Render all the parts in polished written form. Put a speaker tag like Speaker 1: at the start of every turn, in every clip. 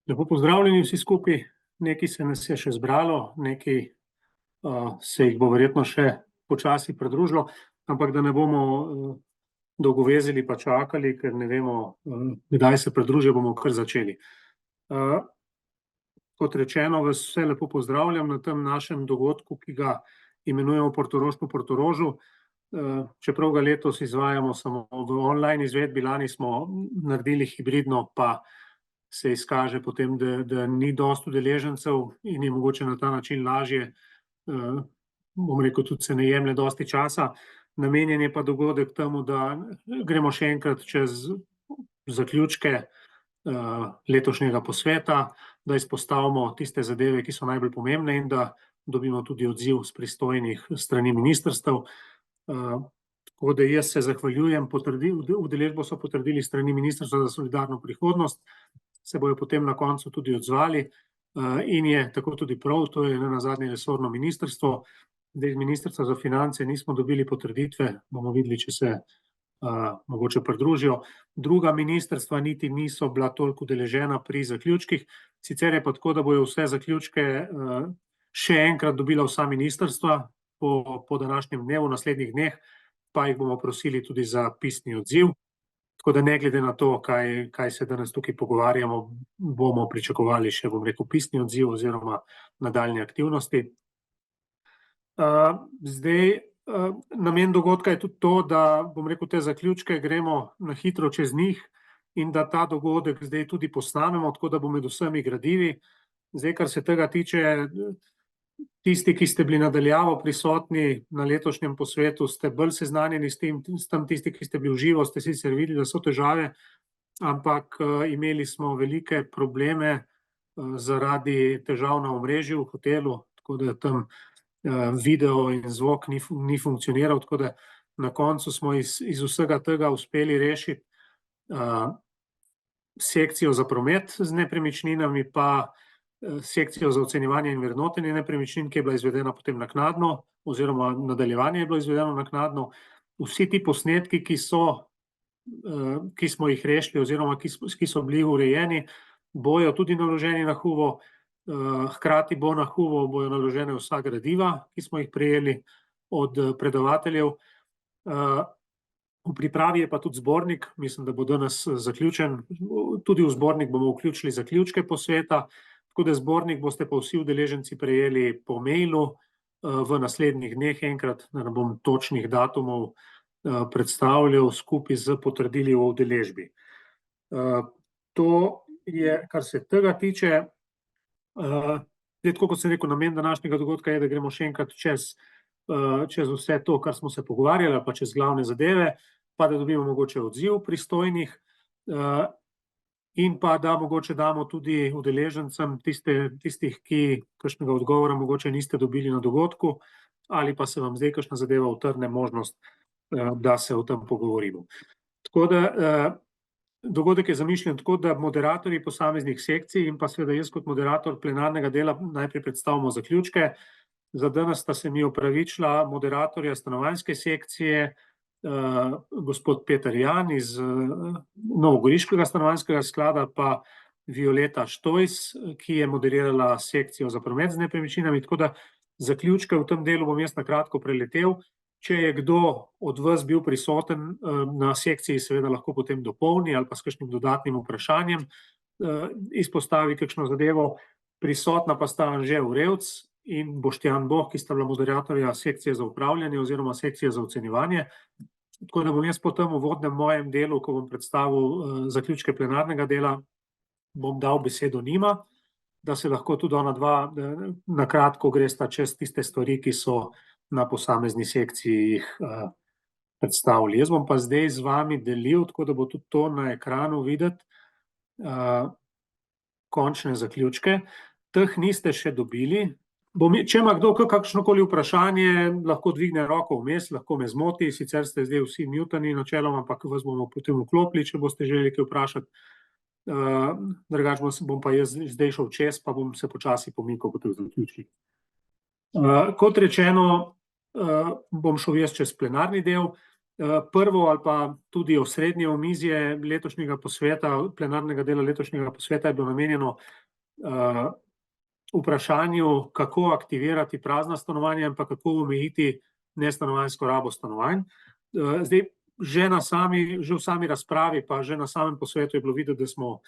Speaker 1: Lepo pozdravljeni vsi skupaj, nekaj se nas je še zbralo, nekaj se jih bo verjetno še počasi pridružilo, ampak da ne bomo dolgovezili pa čakali, ker ne vemo, kdaj se pridružijo, bomo kar začeli. Kot rečeno, vas vse lepo pozdravljam na tem našem dogodku, ki ga imenujemo Portorož po Portorožu. Čeprav ga letos izvajamo samo v online izvedbi, lani smo naredili hibridno, pa se izkaže potem, da ni dosti udeležencev in je mogoče na ta način lažje, bom rekel, tudi se ne jemlje dosti časa. Namenjen je pa dogodek temu, da gremo še enkrat čez zaključke letošnjega posveta, da izpostavimo tiste zadeve, ki so najbolj pomembne in da dobimo tudi odziv s pristojnih strani ministrstev. Tako da jaz se zahvaljujem, udeležbo so potrdili strani Ministrstva za solidarno prihodnost, se bojo potem na koncu tudi odzvali in je tako tudi prav, to je nenazadnje resorno ministrstvo. Zdaj iz Ministrstva za finance nismo dobili potrditve, bomo videli, če se mogoče pridružijo. Druga ministrstva niti niso bila toliko udeležena pri zaključkih, sicer je pa tako, da bojo vse zaključke še enkrat dobila vsa ministrstva po današnjem dnevu, v naslednjih dneh, pa jih bomo prosili tudi za pisni odziv. Tako da ne glede na to, kaj se danes tukaj pogovarjamo, bomo pričakovali še, bom rekel, pisni odziv oziroma nadaljnje aktivnosti. Zdaj, namen dogodka je tudi to, da, bom rekel, te zaključke gremo na hitro čez njih in da ta dogodek zdaj tudi posnamemo, tako da bo med vsemi gradivi. Zdaj, kar se tega tiče, tisti, ki ste bili nadaljavo prisotni na letošnjem posvetu, ste bolj seznanjeni s tem, tisti, ki ste bili v živo, ste sicer videli, da so težave, ampak imeli smo velike probleme zaradi težav na omrežju v hotelu, tako da tam video in zvok ni funkcioniral, tako da na koncu smo iz vsega tega uspeli rešiti sekcijo za promet z nepremičninami, pa sekcijo za ocenjevanje in vrednotenje nepremičnin, ki je bila izvedena potem naknadno, oziroma nadaljevanje je bilo izvedeno naknadno. Vsi ti posnetki, ki smo jih rešili oziroma ki so bili urejeni, bojo tudi naloženi na Huvo, hkrati bo na Huvo bojo naložene vsa gradiva, ki smo jih prejeli od predavateljev. V pripravi je pa tudi zbornik, mislim, da bo danes zaključen, tudi v zbornik bomo vključili zaključke posveta, tako da zbornik boste pa vsi udeleženci prejeli po mailu v naslednjih dneh enkrat, da ne bom točnih datumov predstavljal skupaj z potrdili o udeležbi. To je, kar se tega tiče. Tako kot sem rekel, namen današnjega dogodka je, da gremo še enkrat čez vse to, kar smo se pogovarjali, pa čez glavne zadeve, pa da dobimo mogoče odziv pristojnih in pa da mogoče damo tudi udeležencem tistih, ki kakšnega odgovora mogoče niste dobili na dogodku, ali pa se vam zdaj kakšna zadeva utrne, možnost, da se o tem pogovorimo. Tako da dogodek je zamišljen tako, da moderatorji posameznih sekcij in pa seveda jaz kot moderator plenarnega dela najprej predstavimo zaključke. Za danes sta se mi opravičila moderatorja stanovanjske sekcije, gospod Peter Jan iz Novogoriškega stanovanjskega sklada, pa Violeta Štojs, ki je moderirala sekcijo za promet z nepremičninami, tako da zaključke v tem delu bom jaz na kratko preletel. Če je kdo od vas bil prisoten na sekciji, seveda lahko potem dopolni ali pa s kakšnim dodatnim vprašanjem izpostavi kakšno zadevo. Prisotna pa sta Anže Vrevc in Boštjan Boh, ki sta bila moderatorja sekcije za upravljanje oziroma sekcije za ocenjevanje. Tako da bom jaz po tem uvodnem mojem delu, ko bom predstavil zaključke plenarnega dela, bom dal besedo njima, da se lahko tudi ona dva na kratko gresta čez tiste stvari, ki so na posamezni sekciji jih predstavili. Jaz bom pa zdaj z vami delil, tako da bo tudi to na ekranu videti, končne zaključke. Teh niste še dobili. Če ima kdo kakšnokoli vprašanje, lahko dvigne roko vmes, lahko me zmoti, sicer ste zdaj vsi mutani načeloma, ampak vas bomo potem vklopili, če boste želeli kaj vprašati. Drugače bom pa jaz zdaj šel čez, pa bom se počasi pomikal po teh zaključkih. Kot rečeno, bom šel jaz čez plenarni del. Prvo ali pa tudi osrednje omizje letošnjega posveta, plenarnega dela letošnjega posveta je bilo namenjeno vprašanju, kako aktivirati prazna stanovanja in pa kako omejiti nestanovanjsko rabo stanovanj. Zdaj, že v sami razpravi, pa že na samem posvetu je bilo videti, da smo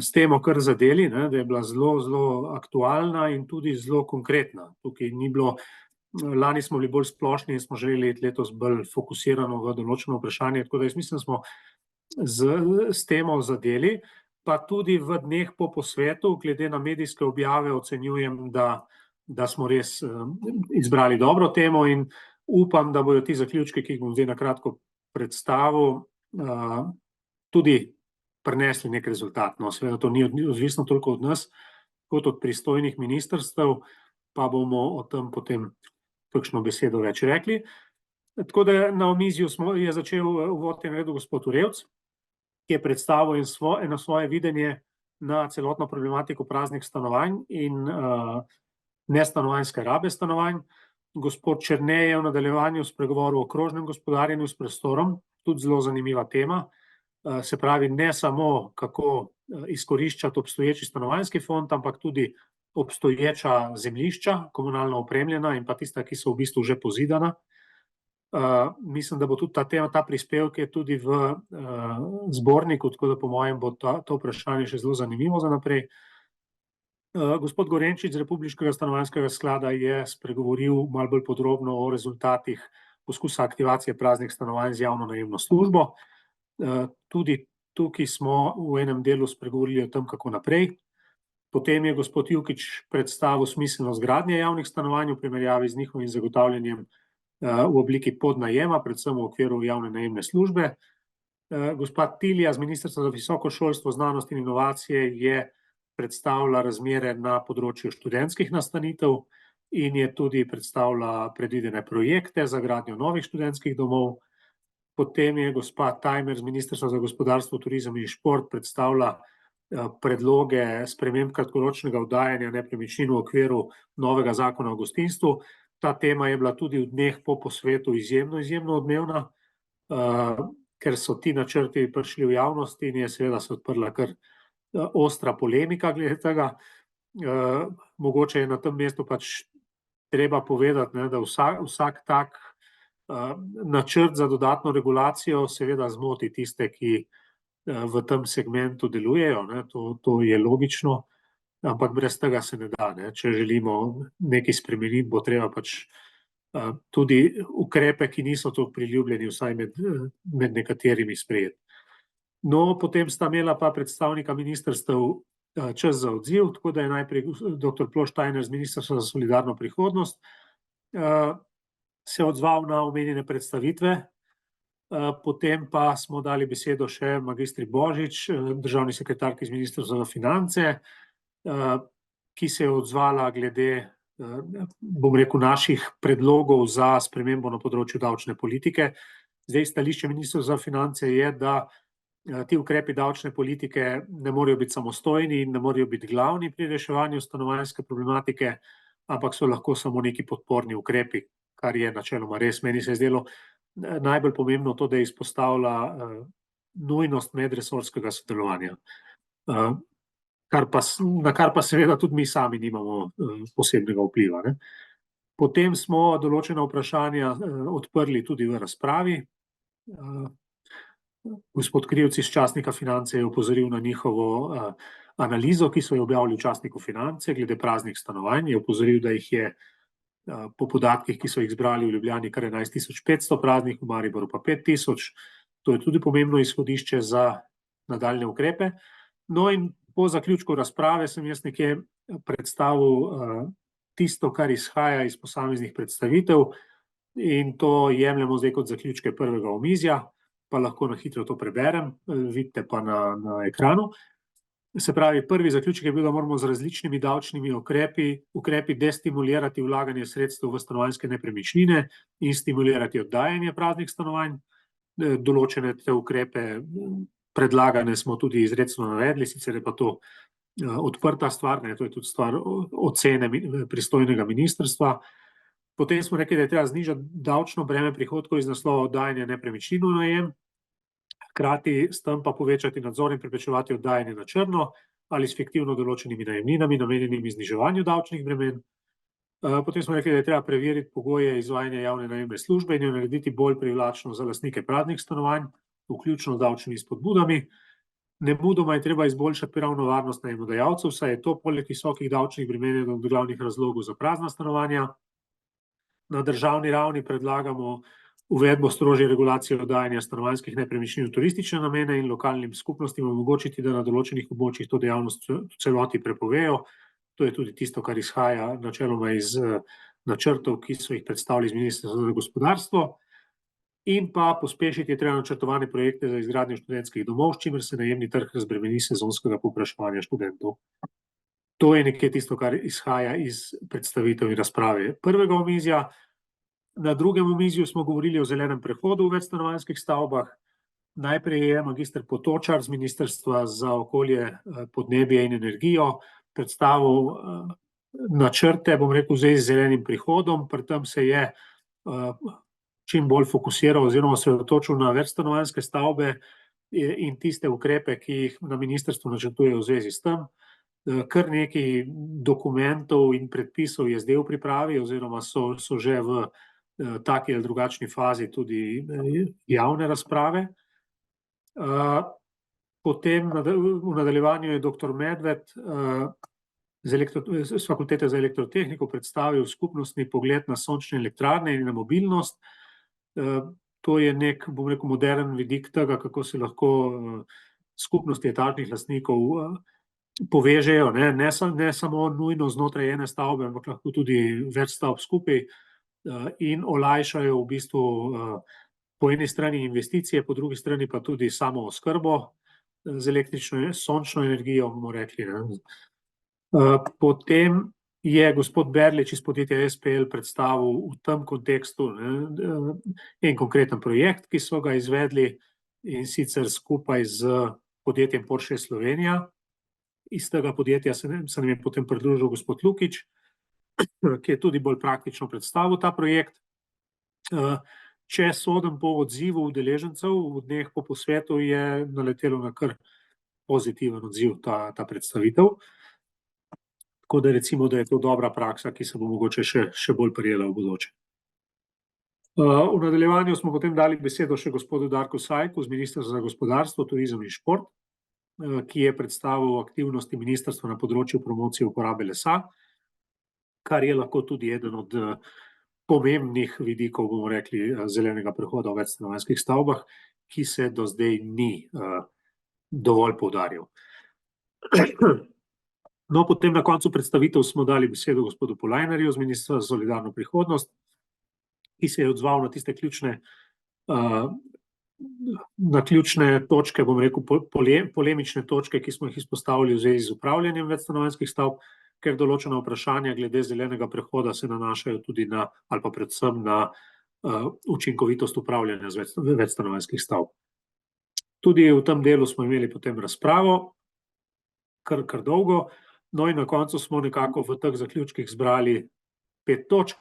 Speaker 1: s temo kar zadeli, da je bila zelo, zelo aktualna in tudi zelo konkretna. Tukaj ni bilo, lani smo bili bolj splošni in smo želeli letos bolj fokusirano v določeno vprašanje, tako da jaz mislim, da smo s temo zadeli, pa tudi v dneh po posvetu, glede na medijske objave, ocenjujem, da smo res izbrali dobro temo in upam, da bodo ti zaključki, ki jih bom zdaj na kratko predstavil, tudi prinesli nek rezultat. No, seveda to ni odvisno toliko od nas, kot od pristojnih ministrstev, pa bomo o tem potem kakšno besedo več rekli. Tako da na omizju je začel uvod in naredil gospod Urevc, ki je predstavil eno svoje videnje na celotno problematiko praznih stanovanj in nestanovanjske rabe stanovanj. Gospod Černe je v nadaljevanju spregovoril o krožnem gospodarjenju s prostorom, tudi zelo zanimiva tema. Se pravi, ne samo kako izkoriščati obstoječi stanovanjski fond, ampak tudi obstoječa zemljišča, komunalno opremljena in pa tista, ki so v bistvu že pozidana. Mislim, da bo tudi ta tema, ta prispevek je tudi v zborniku, tako da po mojem bo to vprašanje še zelo zanimivo za naprej. Gospod Gorenčič z Republiškega stanovanjskega sklada je spregovoril malo bolj podrobno o rezultatih poskusa aktivacije praznih stanovanj z javno najemno službo. Tudi tukaj smo v enem delu spregovorili o tem, kako naprej. Potem je gospod Jukič predstavil smiselnost gradnje javnih stanovanj v primerjavi z njihovim zagotavljanjem v obliki podnajema, predvsem v okviru javne najemne službe. Gospod Tilija z Ministrstva za visoko šolstvo, znanost in inovacije je predstavila razmere na področju študentskih nastanitev in je tudi predstavila predvidene projekte za gradnjo novih študentskih domov. Potem je gospa Tajmer z Ministrstva za gospodarstvo, turizem in šport predstavila predloge sprememb kratkoročnega oddajanja nepremičnin v okviru novega zakona o gostinstvu. Ta tema je bila tudi v dneh po posvetu izjemno odmevna, ker so ti načrti prišli v javnost in je seveda se odprla kar ostra polemika glede tega. Mogoče je na tem mestu pač treba povedati, da vsak tak načrt za dodatno regulacijo seveda zmoti tiste, ki v tem segmentu delujejo. To je logično, ampak brez tega se ne da. Če želimo nekaj spremeniti, bo treba pač tudi ukrepe, ki niso toliko priljubljeni, vsaj med nekaterimi sprejeti. No, potem sta imela pa predstavnika ministrstev čas za odziv, tako da je najprej dr. Ploštajner z Ministrstva za solidarno prihodnost se odzval na omenjene predstavitve. Potem pa smo dali besedo še magistri Božič, državni sekretarki z Ministrstva za finance, ki se je odzvala glede, bom rekel, naših predlogov za spremembo na področju davčne politike. Zdaj, stališče Ministrstva za finance je, da ti ukrepi davčne politike ne morejo biti samostojni in ne morejo biti glavni pri reševanju stanovanjske problematike, ampak so lahko samo neki podporni ukrepi, kar je načeloma res. Meni se je zdelo najbolj pomembno to, da je izpostavila nujnost medresorskega sodelovanja, na kar pa seveda tudi mi sami nimamo posebnega vpliva. Potem smo določena vprašanja odprli tudi v razpravi. Gospod Krivec iz časnika Finance je opozoril na njihovo analizo, ki so jo objavili v časniku Finance, glede praznih stanovanj. Je opozoril, da jih je po podatkih, ki so jih zbrali v Ljubljani, kar 11.500 praznih, v Mariboru pa 5.000. To je tudi pomembno izhodišče za nadaljne ukrepe. No in po zaključku razprave sem jaz nekje predstavil tisto, kar izhaja iz posameznih predstavitev, in to jemljemo zdaj kot zaključke prvega omizja, pa lahko na hitro to preberem, vidite pa na ekranu. Se pravi, prvi zaključek je bil, da moramo z različnimi davčnimi ukrepi destimulirati vlaganje sredstev v stanovanjske nepremičnine in stimulirati oddajanje praznih stanovanj. Določene te ukrepe predlagane smo tudi izrecno navedli, sicer je pa to odprta stvar, to je tudi stvar ocene pristojnega ministrstva. Potem smo rekli, da je treba znižati davčno breme prihodkov iz naslova oddajanja nepremičnin v najem, hkrati s tem pa povečati nadzor in preprečevati oddajanje na črno ali s fiktivno določenimi najemninami, namenjenimi zniževanju davčnih bremen. Potem smo rekli, da je treba preveriti pogoje izvajanja javne najemne službe in jo narediti bolj privlačno za lastnike praznih stanovanj, vključno z davčnimi spodbudami. Nemudoma je treba izboljšati pravno varnost najemodajalcev, saj je to poleg visokih davčnih bremen eden od glavnih razlogov za prazna stanovanja. Na državni ravni predlagamo uvedbo strožje regulacije oddajanja stanovanjskih nepremičnin v turistične namene in lokalnim skupnostim omogočiti, da na določenih območjih to dejavnost v celoti prepovejo. To je tudi tisto, kar izhaja načeloma iz načrtov, ki so jih predstavili z Ministrstva za gospodarstvo. In pa pospešiti je treba načrtovane projekte za izgradnjo študentskih domov, s čimer se najemni trg razbremeni sezonskega povpraševanja študentov. To je nekje tisto, kar izhaja iz predstavitev in razprave prvega omizja. Na drugem omizju smo govorili o zelenem prehodu v večstanovanjskih stavbah. Najprej je magister Potočar z Ministrstva za okolje, podnebje in energijo predstavil načrte, bom rekel, z zelenim prihodom, pri tem se je čim bolj fokusiral oziroma se osredotočil na večstanovanjske stavbe in tiste ukrepe, ki jih na ministrstvu načrtujejo v zvezi s tem. Kar nekaj dokumentov in predpisov je zdaj v pripravi oziroma so že v taki ali drugačni fazi tudi javne razprave. Potem v nadaljevanju je dr. Medved z Fakultete za elektrotehniko predstavil skupnostni pogled na sončne elektrarne in na mobilnost. To je nek, bom rekel, modern vidik tega, kako se lahko skupnosti etažnih lastnikov povežejo, ne samo nujno znotraj ene stavbe, ampak lahko tudi več stavb skupaj in olajšajo v bistvu po eni strani investicije, po drugi strani pa tudi samo oskrbo z električno sončno energijo, bomo rekli. Potem je gospod Berlič iz podjetja SPL predstavil v tem kontekstu en konkreten projekt, ki so ga izvedli, in sicer skupaj z podjetjem Porsche Slovenija. Iz tega podjetja se nam je potem pridružil gospod Lukič, ki je tudi bolj praktično predstavil ta projekt. Če sodim po odzivu udeležencev v dneh po posvetu, je naletelo na kar pozitiven odziv ta predstavitev. Tako da recimo, da je to dobra praksa, ki se bo mogoče še bolj prijela v bodoče. V nadaljevanju smo potem dali besedo še gospodu Darku Sajku z Ministrstva za gospodarstvo, turizem in šport, ki je predstavil aktivnosti ministrstva na področju promocije uporabe lesa, kar je lahko tudi eden od pomembnih vidikov, bomo rekli, zelenega prehoda v večstanovanjskih stavbah, ki se do zdaj ni dovolj poudarjal. No, potem na koncu predstavitev smo dali besedo gospodu Polajnarju z Ministrstva za solidarno prihodnost, ki se je odzval na tiste ključne točke, bom rekel, polemične točke, ki smo jih izpostavili v zvezi z upravljanjem večstanovanjskih stavb, ker določena vprašanja glede zelenega prehoda se nanašajo tudi na, ali pa predvsem na učinkovitost upravljanja večstanovanjskih stavb. Tudi v tem delu smo imeli potem razpravo, kar dolgo, no in na koncu smo nekako v teh zaključkih zbrali 5 točk.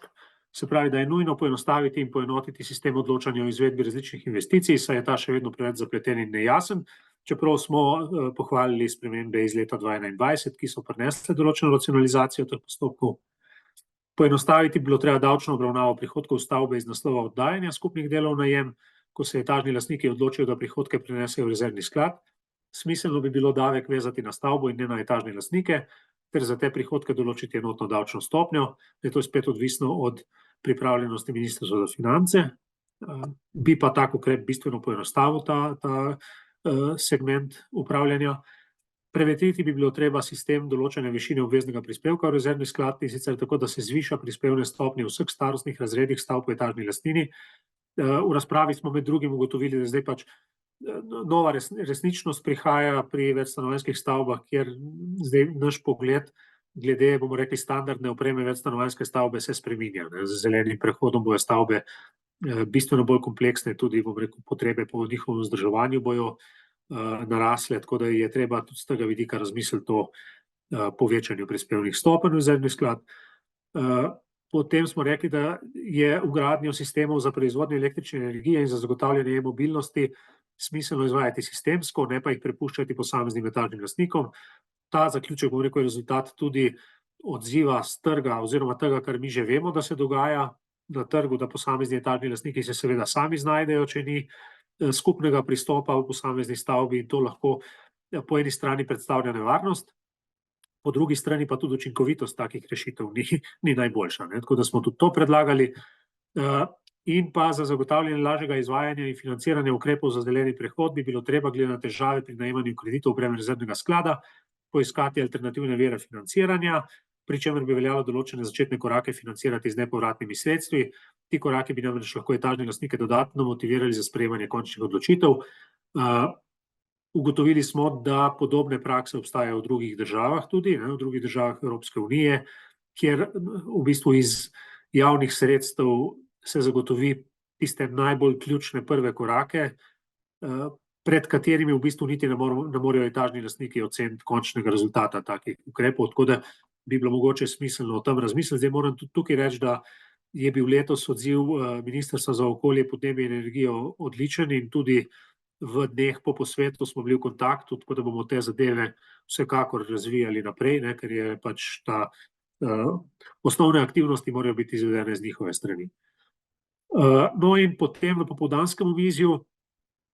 Speaker 1: Se pravi, da je nujno poenostaviti in poenotiti sistem odločanja o izvedbi različnih investicij, saj je ta še vedno preveč zapleten in nejasen, čeprav smo pohvalili spremembe iz leta 2021, ki so prinesle določeno racionalizacijo teh postopkov. Poenostaviti bilo treba davčno obravnavo prihodkov stavbe iz naslova oddajanja skupnih delov v najem, ko se etažni lastniki odločijo, da prihodke prenesejo v rezervni sklad. Smiselno bi bilo davek vezati na stavbo in ne na etažne lastnike, ter za te prihodke določiti enotno davčno stopnjo. To je spet odvisno od pripravljenosti Ministrstva za finance. Bi pa tak ukrep bistveno poenostavil ta segment upravljanja. Prevetriti bi bilo treba sistem določene višine obveznega prispevka v rezervni sklad, in sicer tako, da se zviša prispevne stopnje v vseh starostnih razredih stavb v etažni lastnini. V razpravi smo med drugim ugotovili, da zdaj pač nova resničnost prihaja pri večstanovanjskih stavbah, kjer zdaj naš pogled glede, bomo rekli, standardne opreme večstanovanjske stavbe se spreminja. Z zelenim prehodom bojo stavbe bistveno bolj kompleksne, tudi, bom rekel, potrebe po njihovem vzdrževanju bojo narasle, tako da je treba tudi z tega vidika razmisliti o povečanju prispevnih stopenj v rezervni sklad. Potem smo rekli, da je vgradnjo sistemov za proizvodnjo električne energije in za zagotavljanje mobilnosti smiselno izvajati sistemsko, ne pa jih prepuščati posameznim etažnim lastnikom. Ta zaključek, bom rekel, je rezultat tudi odziva z trga oziroma tega, kar mi že vemo, da se dogaja na trgu, da posamezni etažni lastniki se seveda sami znajdejo, če ni skupnega pristopa v posamezni stavbi, in to lahko po eni strani predstavlja nevarnost, po drugi strani pa tudi učinkovitost takih rešitev ni najboljša. Tako da smo tudi to predlagali. In pa za zagotavljanje lažjega izvajanja in financiranja ukrepov za zeleni prehod bi bilo treba, glede na težave pri najemanju kreditov v breme rezervnega sklada, poiskati alternativne vire financiranja, pri čemer bi veljalo določene začetne korake financirati z nepovratnimi sredstvi. Ti koraki bi namreč lahko etažne lastnike dodatno motivirali za sprejemanje končnih odločitev. Ugotovili smo, da podobne prakse obstajajo v drugih državah tudi, v drugih državah Evropske unije, kjer v bistvu iz javnih sredstev se zagotovi tiste najbolj ključne prve korake, pred katerimi v bistvu niti ne morejo etažni lastniki oceniti končnega rezultata takih ukrepov, tako da bi bilo mogoče smiselno o tem razmisliti. Zdaj moram tudi tukaj reči, da je bil letos odziv Ministrstva za okolje, podnebje in energijo odličen in tudi v dneh po posvetu smo bili v kontaktu, tako da bomo te zadeve vsekakor razvijali naprej, ker je pač osnovne aktivnosti morajo biti izvedene z njihove strani. No in potem v popoldanskem omizju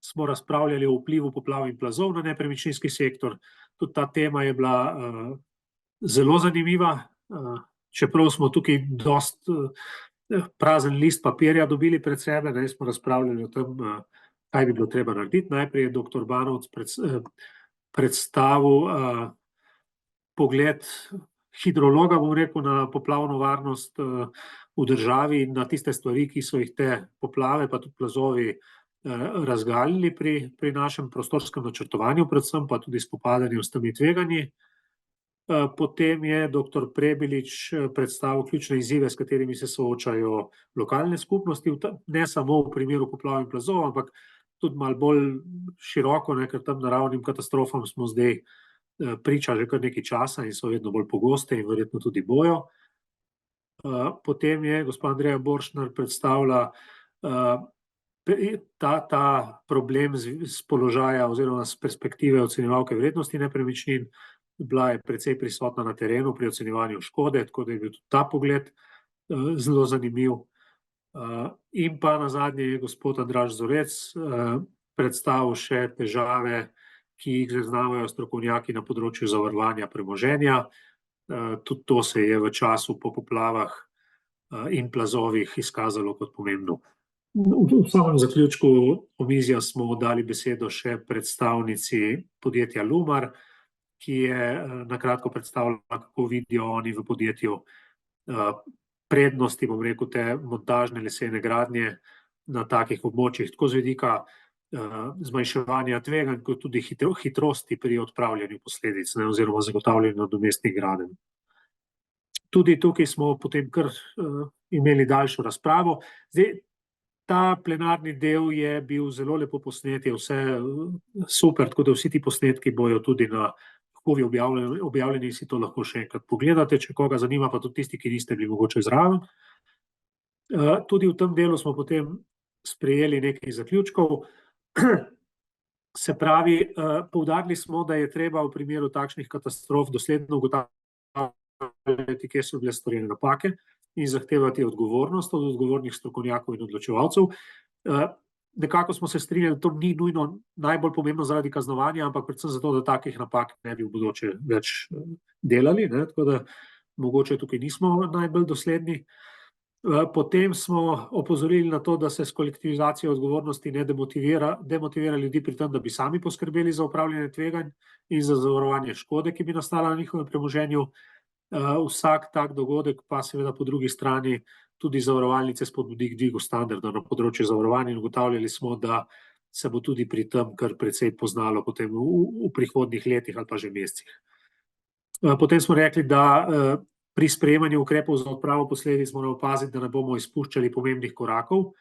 Speaker 1: smo razpravljali o vplivu poplav in plazov na nepremičninski sektor. Tudi ta tema je bila zelo zanimiva, čeprav smo tukaj dosti prazen list papirja dobili pred sebe, smo razpravljali o tem, kaj bi bilo treba narediti. Najprej je dr. Banovec predstavil pogled hidrologa, bom rekel, na poplavno varnost v državi in na tiste stvari, ki so jih te poplave, pa tudi plazovi razgalili pri našem prostorskem načrtovanju, predvsem pa tudi spopadanju s temi tveganji. Potem je dr. Prebilič predstavil ključne izzive, s katerimi se soočajo lokalne skupnosti, ne samo v primeru poplav in plazov, ampak tudi malo bolj široko, ker tam naravnim katastrofam smo zdaj priča že kar nekaj časa in so vedno bolj pogoste in verjetno tudi bojo. Potem je gospa Andreja Borštner predstavila ta problem z položaja oziroma z perspektive ocenjevalke vrednosti nepremičnin. Bila je precej prisotna na terenu pri ocenjevanju škode, tako da je bil tudi ta pogled zelo zanimiv. In pa nazadnje je gospod Andraž Zorec predstavil še težave, ki jih zaznavajo strokovnjaki na področju zavarovanja premoženja. Tudi to se je v času po poplavah in plazovih izkazalo kot pomembno. V samem zaključku omizja smo dali besedo še predstavnici podjetja Lumar, ki je na kratko predstavila, kako vidijo oni v podjetju prednosti, bom rekel, te montažne lesene gradnje na takih območjih, tako z vidika zmanjševanja tveganj, kot tudi hitrosti pri odpravljanju posledic oziroma zagotavljanju nadomestnih gradenj. Tudi tukaj smo potem kar imeli daljšo razpravo. Zdaj, ta plenarni del je bil zelo lepo posnet, je vse super, tako da vsi ti posnetki bojo tudi na Hovi objavljeni in si to lahko še enkrat pogledate, če koga zanima, pa tudi tisti, ki niste bili mogoče zraven. Tudi v tem delu smo potem sprejeli nekaj zaključkov. Se pravi, poudarili smo, da je treba v primeru takšnih katastrof dosledno ugotavljati, kje so bile storjene napake in zahtevati odgovornost od odgovornih strokovnjakov in odločevalcev. Nekako smo se strinjali, da to ni nujno najbolj pomembno zaradi kaznovanja, ampak predvsem zato, da takih napak ne bi v bodoče več delali, tako da mogoče tukaj nismo najbolj dosledni. Potem smo opozorili na to, da se s kolektivizacijo odgovornosti ne demotivira ljudi pri tem, da bi sami poskrbeli za upravljanje tveganj in za zavarovanje škode, ki bi nastala na njihovem premoženju. Vsak tak dogodek pa seveda po drugi strani tudi zavarovalnice spodbudi k dvigu standarda na področju zavarovanja in ugotavljali smo, da se bo tudi pri tem kar precej poznalo potem v prihodnjih letih ali pa že mesecih. Potem smo rekli, da pri sprejemanju ukrepov za odpravo posledic moramo paziti, da ne bomo izpuščali pomembnih korakov,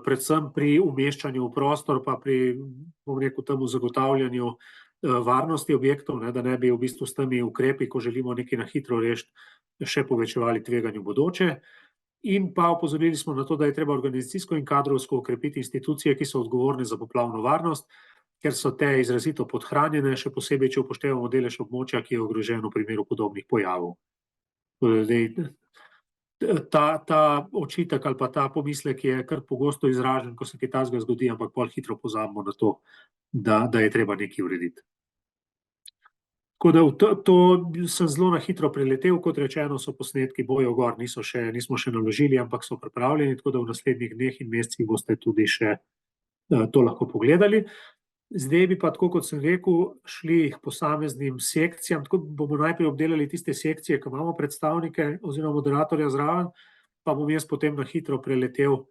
Speaker 1: predvsem pri umeščanju v prostor pa pri, bom rekel, temu zagotavljanju varnosti objektov, da ne bi v bistvu s temi ukrepi, ko želimo nekaj na hitro rešiti, še povečevali tveganje v bodoče. In pa opozorili smo na to, da je treba organizacijsko in kadrovsko okrepiti institucije, ki so odgovorne za poplavno varnost, ker so te izrazito podhranjene, še posebej, če upoštevamo delež območja, ki je ogrožen v primeru podobnih pojavov. Ta očitek ali pa ta pomislek je kar pogosto izražen, ko se kaj takega zgodi, ampak pol hitro pozabimo na to, da je treba nekaj urediti. Tako da to sem zelo na hitro preletel, kot rečeno, so posnetki bojev gor, nismo še naložili, ampak so pripravljeni, tako da v naslednjih dneh in mesecih boste tudi še to lahko pogledali. Zdaj bi pa, tako kot sem rekel, šli k posameznim sekcijam, tako bomo najprej obdelali tiste sekcije, ki imamo predstavnike oziroma moderatorja zraven, pa bom jaz potem na hitro preletel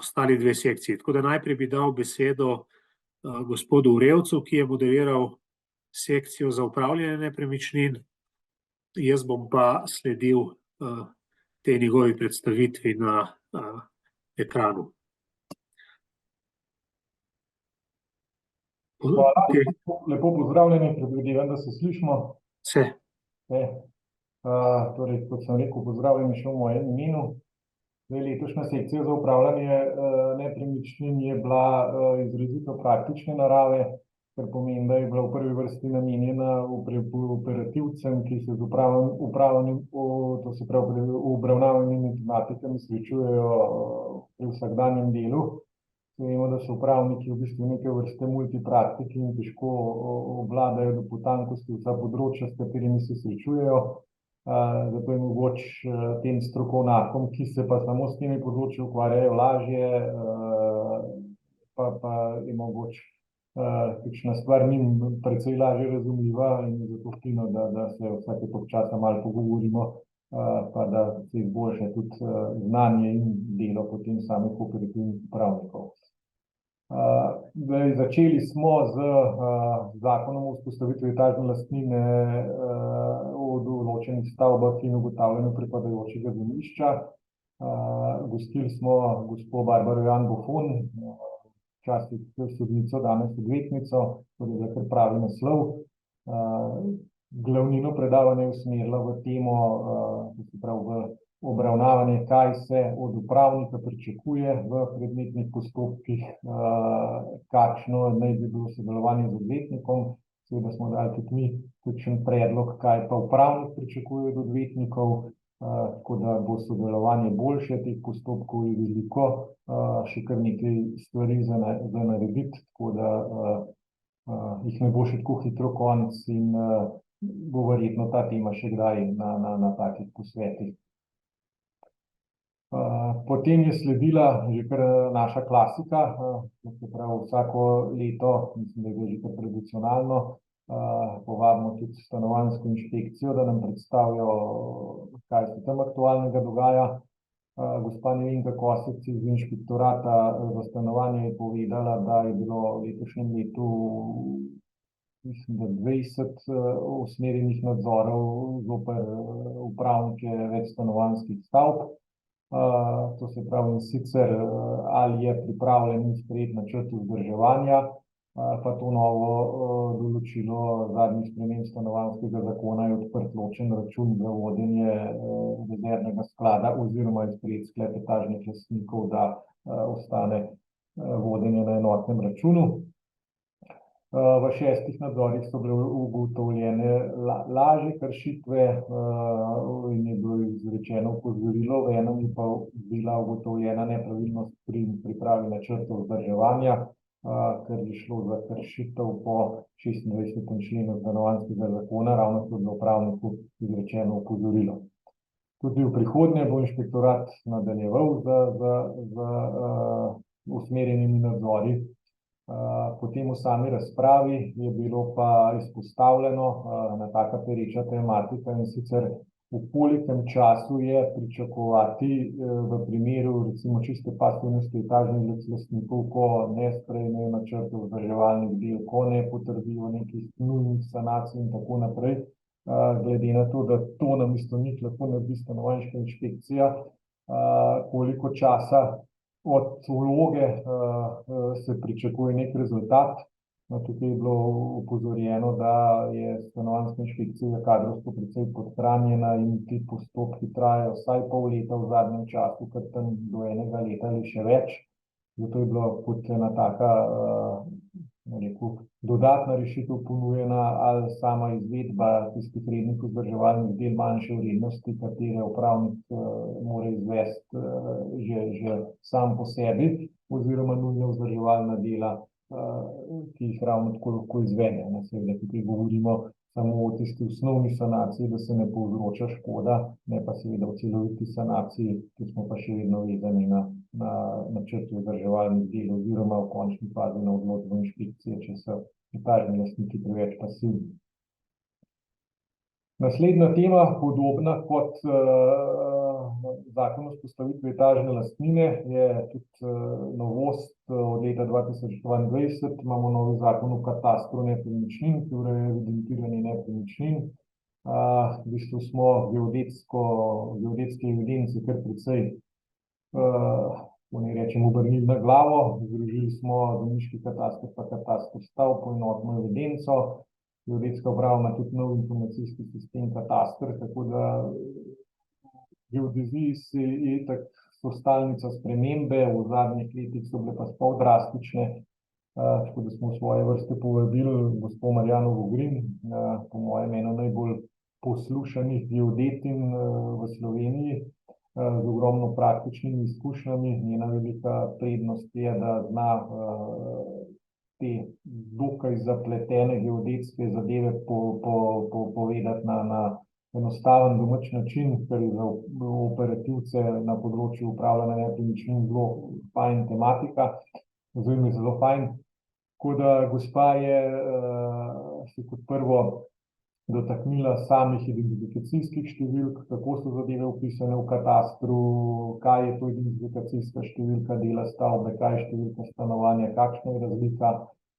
Speaker 1: ostali dve sekciji. Tako da najprej bi dal besedo gospodu Urevcu, ki je moderiral sekcijo za upravljanje nepremičnin, jaz bom pa sledil tej njegovi predstavitvi na ekranu.
Speaker 2: Hvala, lepo pozdravljeni, predvidevam, da se slišimo.
Speaker 1: Se.
Speaker 2: Torej, kot sem rekel, pozdravljeni še v mojem imenu. Letošnja sekcija za upravljanje nepremičnin je bila izrazito praktične narave, kar pomeni, da je bila v prvi vrsti namenjena operativcem, ki se z obravnavanimi tematikami srečujejo pri vsakdanjem delu. Vemo, da so upravniki v bistvu neke vrste multipraktiki in težko obvladajo do potankosti vsa področja, s katerimi se srečujejo. Zato je mogoče tem strokovnjakom, ki se pa samo s temi področji ukvarjajo, lažje, pa je mogoče kakšna stvar njim precej lažje razumljiva in zato fino, da se vsake toliko časa malo pogovorimo, pa da se izboljša tudi znanje in delo potem samih operativnih upravnikov. Začeli smo z zakonom o vzpostavitvi etažne lastnine v določenih stavbah in ugotavljanju pripadajočega zemljišča. Gostili smo gospo Barbaro Jan Bofon, včasih sodnico, danes odvetnico, torej je kar pravi naslov. Glavnino predavanja je usmerila v temo, se pravi v obravnavanje, kaj se od upravnika pričakuje v predmetnih postopkih, kakšno naj bi bilo sodelovanje z odvetnikom. Seveda smo dali tudi mi kakšen predlog, kaj pa upravnik pričakuje od odvetnikov, tako da bo sodelovanje boljše, teh postopkov je veliko, še kar nekaj stvari za narediti, tako da jih ne bo še tako hitro konec in bo verjetno ta tema še kdaj na takih posvetih. Potem je sledila že kar naša klasika, se pravi vsako leto, mislim, da je že kar tradicionalno, povabimo tudi stanovanjsko inšpekcijo, da nam predstavijo, kaj se tam aktualnega dogaja. Gospa Nevenka Kosec iz inšpektorata za stanovanje je povedala, da je bilo v letošnjem letu, mislim, da 20 usmerjenih nadzorov zoper upravnike večstanovanjskih stavb. To se pravi, in sicer ali je pripravljen in sprejet načrt vzdrževanja, pa to novo določilo zadnjih sprememb stanovanjskega zakona je odprt ločen račun za vodenje rezervnega sklada oziroma je sprejet sklep etažnih lastnikov, da ostane vodenje na enotnem računu. V 6 nadzorih so bile ugotovljene lažje kršitve in je bilo izrečeno opozorilo, v enem je pa bila ugotovljena nepravilnost pri pripravi načrta vzdrževanja, ker je šlo za kršitev po 26. členu stanovanjskega zakona, ravno to je bilo upravniku izrečeno opozorilo. Tudi v prihodnje bo inšpektorat nadaljeval z usmerjenimi nadzori. Potem v sami razpravi je bilo pa izpostavljeno na taka pereča tematika, in sicer v kolikem času je pričakovati v primeru recimo čiste pasivnosti etažnih lastnikov, ko ne sprejmejo načrtov vzdrževalnih del, ko ne potrdijo nekih nujnih sanacij in tako naprej. Glede na to, da to namesto njih lahko naredi stanovanjska inšpekcija, koliko časa od vloge se pričakuje nek rezultat, No, tukaj je bilo opozorjeno, da je stanovanjska inšpekcija kadrovsko precej podhranjena in ti postopki trajajo vsaj pol leta v zadnjem času, kar tam do enega leta ali še več. Zato je bila kot ena taka dodatna rešitev ponujena ali sama izvedba tistih rednih vzdrževalnih del manjše vrednosti, katere upravnik mora izvesti že sam po sebi, oziroma nujna vzdrževalna dela, ki jih ravno tako lahko izvede. Seveda tukaj govorimo samo o tisti osnovni sanaciji, da se ne povzroča škoda, ne pa seveda o celoviti sanaciji, ki smo pa še vedno vezani na načrt vzdrževalnih del oziroma v končni fazi na odločbo inšpekcije, če so etažni lastniki preveč pasivni. Naslednja tema, podobna kot zakon o vzpostavitvi etažne lastnine, je tudi novost od leta 2022. Imamo novi zakon o katastru nepremičnin, ki ureja evidentiranje nepremičnin. V bistvu smo geodetske evidence kar precej, obrnili na glavo. Združili smo zemljiški kataster pa kataster stavb v enotno evidenco. Geodetska uprava ima tudi nov informacijski sistem kataster, tako da geodeziji so stalnica spremembe, v zadnjih letih so bile pa sploh drastične, tako da smo v svoje vrste povabili gospo Marjano Vogrin, po mojem eno najbolj poslušanih geodetinj v Sloveniji, z ogromno praktičnimi izkušnjami. Njena velika prednost je, da zna te dokaj zapletene geodetske zadeve povedati na enostaven domač način, kar je za operativce na področju upravljanja nepremičnin zelo fajn tematika, oziroma zelo fajn. Tako da gospa je se kot prvo dotaknila samih identifikacijskih številk, kako so zadeve vpisane v katastru, kaj je to identifikacijska številka dela stavbe, kaj je številka stanovanja, kakšna je razlika.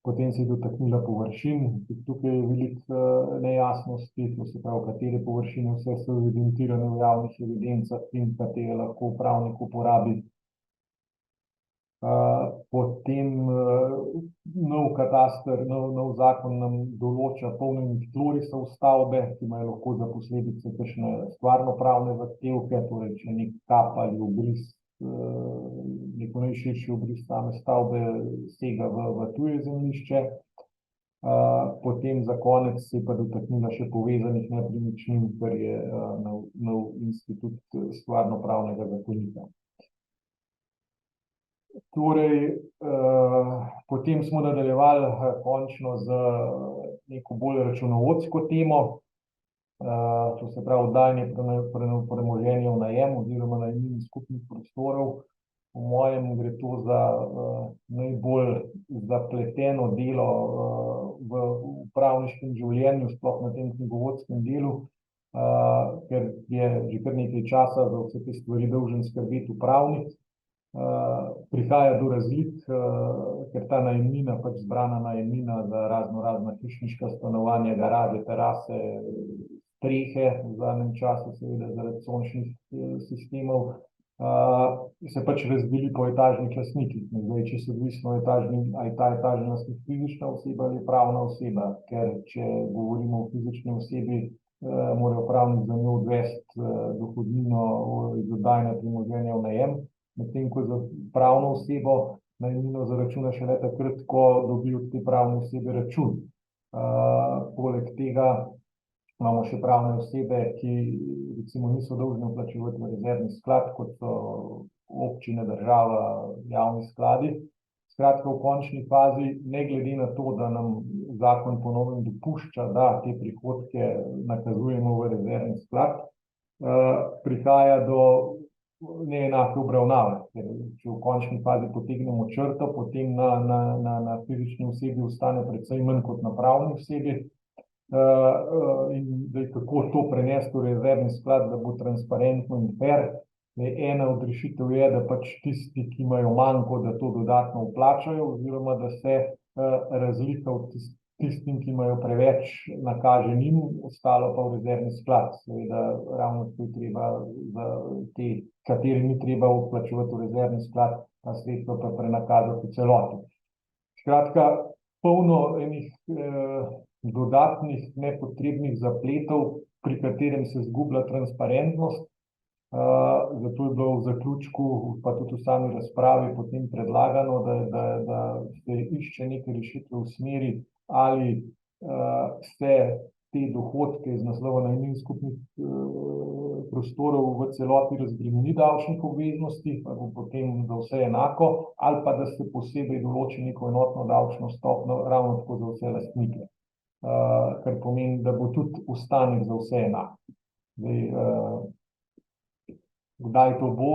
Speaker 2: Potem se je dotaknila površin. Tukaj je veliko nejasnosti, to se pravi, katere površine vse so evidentirane v javnih evidencah in katere lahko upravnik uporabi. Potem nov kataster, nov zakon nam določa polnilnih tlorisov stavbe, ki imajo lahko za posledice kakšne stvarnopravne zahtevke, torej če nek kap ali obris, neko najširši obris same stavbe sega v tuje zemljišče. Potem za konec se je pa dotaknila še povezanih nepremičnin, kar je nov institut stvarnopravnega zakonika. Torej, potem smo nadaljevali končno z neko bolj računovodsko temo, to se pravi oddajanje premoženja v najem oziroma najemnine skupnih prostorov. Po mojem gre to za najbolj zapleteno delo v upravniškem življenju, sploh na tem knjigovodskem delu, ker je že kar nekaj časa za vse te stvari dolžen skrbeti upravnik. Prihaja do razlik, ker ta najemnina, pač zbrana najemnina za razna hišniška stanovanja, garaže, terase, strehe, v zadnjem času seveda zaradi sončnih sistemov, se pač razdeli po etažnih lastnikih. Zdaj, če se odvisno ali je ta etažni lastnik fizična oseba ali pravna oseba, ker če govorimo o fizični osebi, mora upravnik za njo odvesti dohodnino iz oddajanja premoženja v najem, medtem ko za pravno osebo najemnino zaračuna šele takrat, ko dobi od te pravne osebe račun. Poleg tega imamo še pravne osebe, ki recimo niso dolžne vplačevati v rezervni sklad, kot so občine, država, javni skladi. Skratka, v končni fazi, ne glede na to, da nam zakon po novem dopušča, da te prihodke nakazujemo v rezervni sklad, prihaja do neenake obravnave. Če v končni fazi potegnemo črto, potem na fizični osebi ostane precej manj kot na pravni osebi. In zdaj, kako to prenesti v rezervni sklad, da bo transparentno in fair. Ena od rešitev je, da pač tisti, ki imajo manko, da to dodatno vplačajo, oziroma da se razlika od tistim, ki imajo preveč, nakaže njim, ostalo pa v rezervni sklad. Seveda ravno tako je treba za te, kateri ni treba vplačevati v rezervni sklad, ta sredstva pa prenakazati v celoti. Skratka, polno enih dodatnih nepotrebnih zapletov, pri katerem se izgublja transparentnost. Zato je bilo v zaključku, pa tudi v sami razpravi potem predlagano, da se išče neke rešitve v smeri, ali se te dohodke iz naslova najemnin skupnih prostorov v celoti razbremeni davčnih obveznosti, pa bo potem za vse enako, ali pa da se posebej določi neko enotno davčno stopnjo ravno tako za vse lastnike. Kar pomeni, da bo tudi ostanek za vse enak. Kdaj to bo,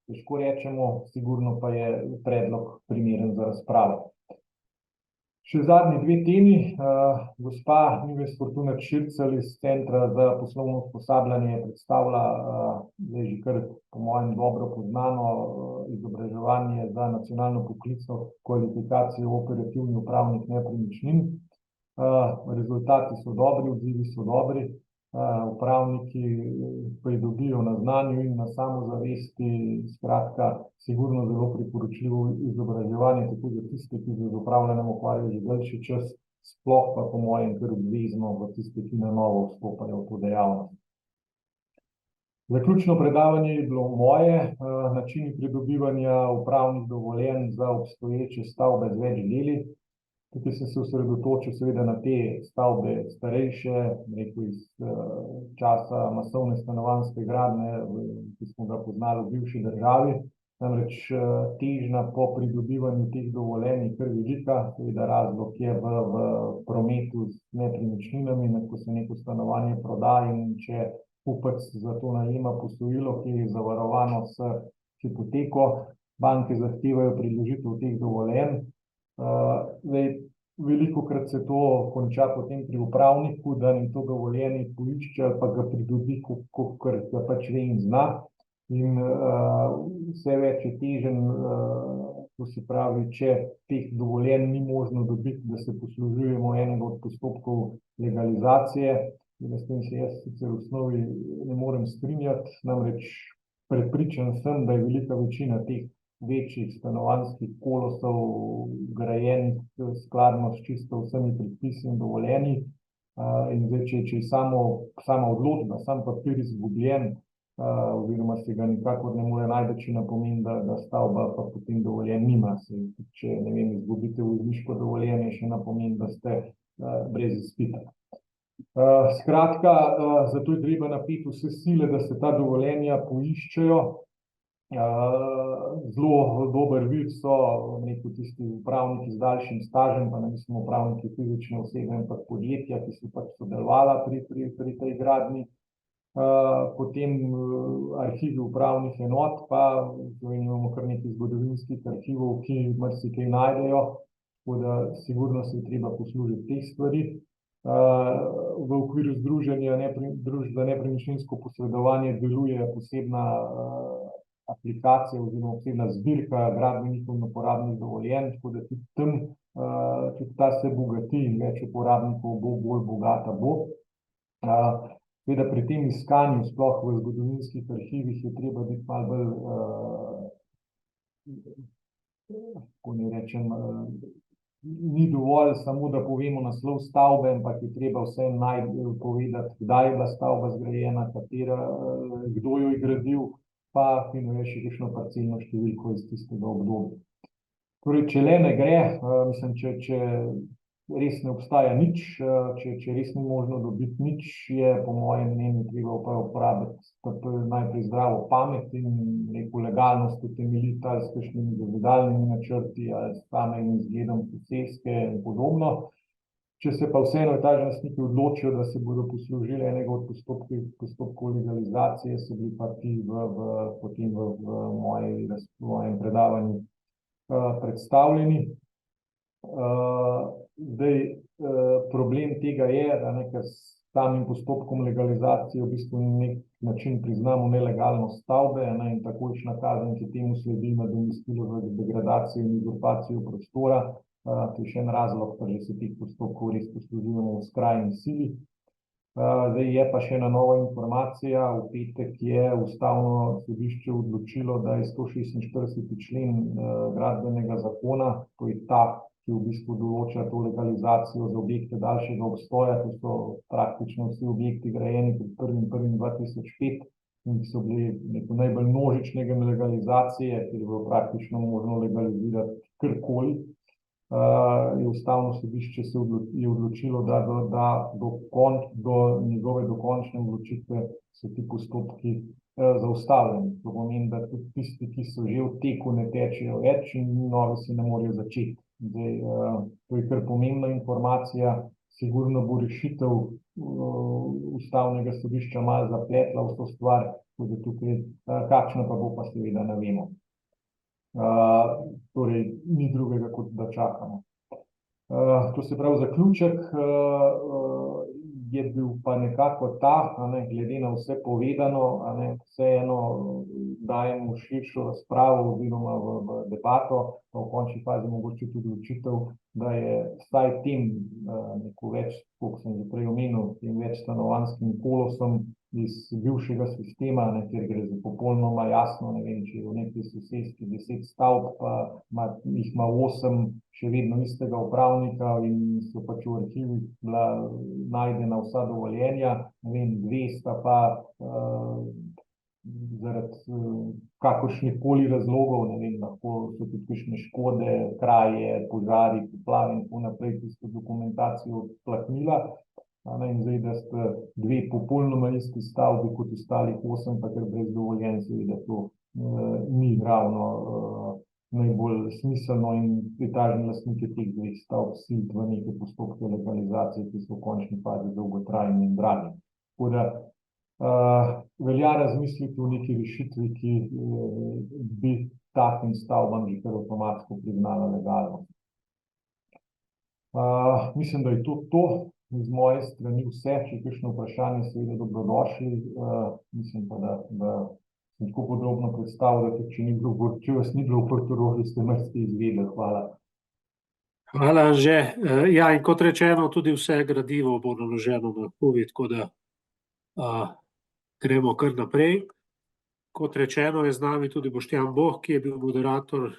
Speaker 2: težko rečemo, sigurno pa je predlog primeren za razpravo. Še zadnji dve temi. Gospa Nives Fortuna Šircelj iz Centra za poslovno usposabljanje je predstavila zdaj že kar po mojem dobro poznano izobraževanje za nacionalno poklicno kvalifikacijo operativni upravnik nepremičnin. Rezultati so dobri, odzivi so dobri. Upravniki pridobijo na znanju in na samozavesti, skratka, sigurno zelo priporočljivo izobraževanje, tako za tiste, ki se z upravljanjem ukvarjajo že daljši čas, sploh pa po mojem kar obvezno za tiste, ki na novo vstopajo v to dejavnost. Zaključno predavanje je bilo moje, načini pridobivanja upravnih dovoljenj za obstoječe stavbe z več deli. Tukaj sem se osredotočil seveda na te stavbe starejše, rekel iz časa masovne stanovanjske gradnje, ki smo ga poznali v bivši državi. Namreč težnja po pridobivanju teh dovoljenj je kar velika, seveda razlog je v prometu z nepremičninami, ko se neko stanovanje proda in če kupec za to najema posojilo, ki je zavarovano s hipoteko, banke zahtevajo predložitev teh dovoljenj. Velikokrat se to konča potem pri upravniku, da jim to dovoljenje poišče ali pa ga pridobi, kakor ga pač ve in zna. In vse več je teženj, to se pravi, če teh dovoljenj ni možno dobiti, da se poslužujemo enega od postopkov legalizacije. In s tem se jaz sicer v osnovi ne morem strinjati, namreč prepričan sem, da je velika večina teh večjih stanovanjskih kolosov grajenih skladno s čisto vsemi predpisi in dovoljenji. In zdaj, če je sama odločba, sam papir izgubljen, oziroma se ga nikakor ne more najti, če ne pomeni, da stavba pa potem dovoljen nima. Če, ne vem, izgubite vozniško dovoljenje, še ne pomeni, da ste brez izpita. Skratka, zato je treba napeti vse sile, da se ta dovoljenja poiščejo. Zelo dober vid so tisti upravniki z daljšim stažem, pa ne mislim upravniki fizične osebe, ampak podjetja, ki so pač sodelovala pri tej gradnji. Potem arhivi upravnih enot, pa imamo kar nekaj zgodovinskih arhivov, ki marsikaj najdejo, tako da sigurno se je treba poslužiti teh stvari. V okviru združenja družb za nepremičninsko posredovanje deluje posebna aplikacija oziroma posebna zbirka gradbenih in uporabnih dovoljenj, tako da tudi tam tudi ta se bogati in več uporabnikov bo, bolj bogata bo. Seveda pri tem iskanju, sploh v zgodovinskih arhivih, je treba biti malo bolj, kako naj rečem, ni dovolj samo, da povemo naslov stavbe, ampak je treba vseeno povedati, kdaj je bila stavba zgrajena, kdo jo je gradil, pa še kakšno parcelno številko iz tistega obdobja. Torej, če le ne gre, mislim, če res ne obstaja nič, če res ni možno dobiti nič, je po mojem mnenju treba uporabiti najprej zdravo pamet in neko legalnost utemeljiti ali s kakšnimi dozdalnimi načrti ali s samim izgledom soseske in podobno. Če se pa vseeno etažnostniki odločijo, da se bodo poslužili enega od postopkov legalizacije, so bili pa ti potem v mojem predavanju predstavljeni. Zdaj, problem tega je, da ker s samim postopkom legalizacije v bistvu na nek način priznamo nelegalnost stavbe, in takojšnja kazen, ki temu sledi, nadomestilo za degradacijo in uzurpacijo prostora. To je še en razlog, da se teh postopkov res poslužujemo v skrajni sili. Zdaj je pa še ena nova informacija. V petek je Ustavno sodišče odločilo, da je 146. člen gradbenega zakona, to je ta, ki v bistvu določa to legalizacijo za objekte daljšega obstoja. To so praktično vsi objekti grajeni pred 1.1.2005 in ki so bili najbolj množične legalizacije, ker je bilo praktično možno legalizirati karkoli. Je Ustavno sodišče je odločilo, da do njegove dokončne odločitve so ti postopki zaustavljeni. To pomeni, da tudi tisti, ki so že v teku, ne tečejo več in novi se ne morejo začeti. Zdaj, to je kar pomembna informacija. Sigurno bo rešitev Ustavnega sodišča malo zapletla v to stvar, tudi tukaj, kakšna pa bo, pa seveda ne vemo. Torej, ni drugega, kot da čakamo. To se pravi, zaključek je bil pa nekako ta, glede na vse povedano, vseeno dajemo širšo razpravo oziroma v debato, pa v končni fazi mogoče tudi odločitev, da je vsaj tem več, kot sem že prej omenil, tem več stanovanjskim kolosom iz bivšega sistema, kjer gre za popolnoma jasno, ne vem, če je v neki soseski 10 stavb, pa jih ima 8 še vedno istega upravnika in so pač v arhivih bila najdena vsa dovoljenja, ne vem, 200 pa zaradi kakršnihkoli razlogov, ne vem, lahko so tudi kakšne škode, kraje, požari, poplave in tako naprej, tisto dokumentacijo odplaknila. In zdaj, da ste 2 popolnoma isti stavbi kot ostalih 8, pa kar brez dovoljenj, seveda to ni ravno najbolj smiselno in etažni lastniki teh 2 stavb siliti v neke postopke legalizacije, ki so v končni fazi dolgotrajni in dragi. Tako da velja razmisliti o neki rešitvi, ki bi takim stavbam že kar avtomatsko priznala legalnost. Mislim, da je to. Z moje strani vse, če je kakšno vprašanje, seveda dobrodošli. Mislim pa, da sem tako podrobno predstavil, da če vas ni bilo v Portorožu, ste marsikaj izvedeli. Hvala.
Speaker 1: Hvala, Anže. Ja, in kot rečeno, tudi vse gradivo bo naloženo na Huvi, tako da gremo kar naprej. Kot rečeno, je z nami tudi Boštjan Boh, ki je bil moderator,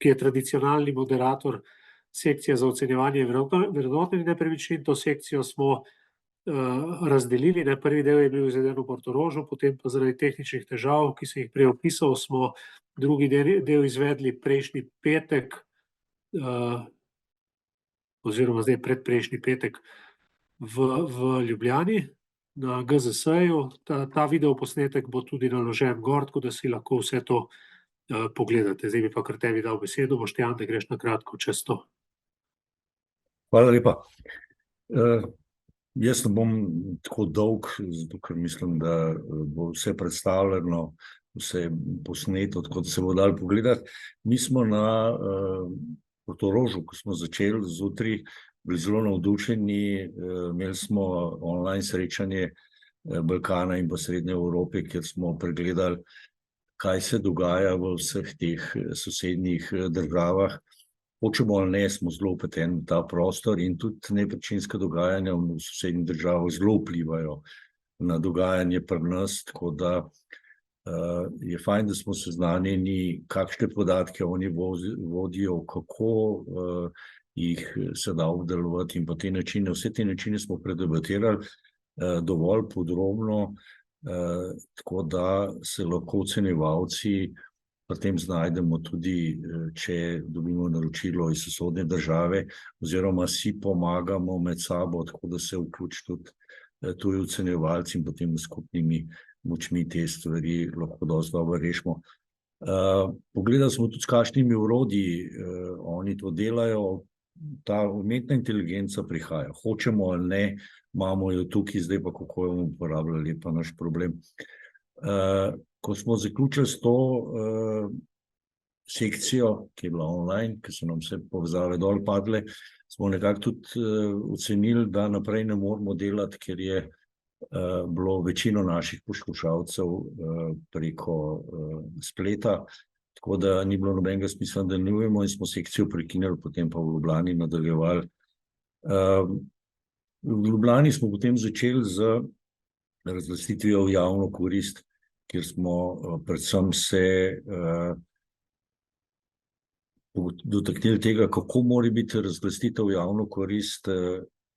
Speaker 1: ki je tradicionalni moderator sekcije za ocenjevanje vrednotenja nepremičnin. To sekcijo smo razdelili. Prvi del je bil izveden v Portorožu, potem pa zaradi tehničnih težav, ki sem jih prej opisal, smo drugi del izvedli prejšnji petek, oziroma zdaj predprejšnji petek v Ljubljani na GZS-ju. Ta videoposnetek bo tudi naložen gor, tako da si lahko vse to pogledate. Zdaj bi pa kar tebi dal besedo, Boštjan, da greš na kratko čez to.
Speaker 3: Hvala lepa. Jaz ne bom tako dolg, zato ker mislim, da bo vse predstavljeno, vse posneto, tako da se bo dalo pogledati. Mi smo na Portorožu, ko smo začeli zjutraj, bili zelo navdušeni. Imeli smo online srečanje Balkana in pa Srednje Evrope, kjer smo pregledali, kaj se dogaja v vseh teh sosednjih državah. Hočemo ali ne, smo zelo vpleteni v ta prostor in tudi nepremičninska dogajanja v sosednjih državah zelo vplivajo na dogajanje pri nas, tako da je fajn, da smo seznanjeni, kakšne podatke oni vodijo, kako jih se da obdelovati in pa te načine. Vse te načine smo predebatirali dovolj podrobno, tako da se lahko ocenjevalci pri tem znajdemo tudi, če dobimo naročilo iz sosodne države oziroma si pomagamo med sabo, tako da se vključi tudi tuji ocenjevalci in potem skupnimi močmi te stvari lahko dosti dobro rešimo. Pogledali smo tudi, s kakšnimi orodji oni to delajo. Ta umetna inteligenca prihaja. Hočemo ali ne, imamo jo tukaj, zdaj pa kako jo bomo uporabljali, je pa naš problem. Ko smo zaključili s to sekcijo, ki je bila online, ki so nam vse povezave dol padle, smo nekako tudi ocenili, da naprej ne moramo delati, ker je bilo večino naših poslušalcev preko spleta, tako da ni bilo nobenega smisla, da nadaljujemo in smo sekcijo prekinili, potem pa v Ljubljani nadaljevali. V Ljubljani smo potem začeli z razglasitvijo v javno korist, kjer smo predvsem se dotaknili tega, kako mora biti razglasitev v javno korist,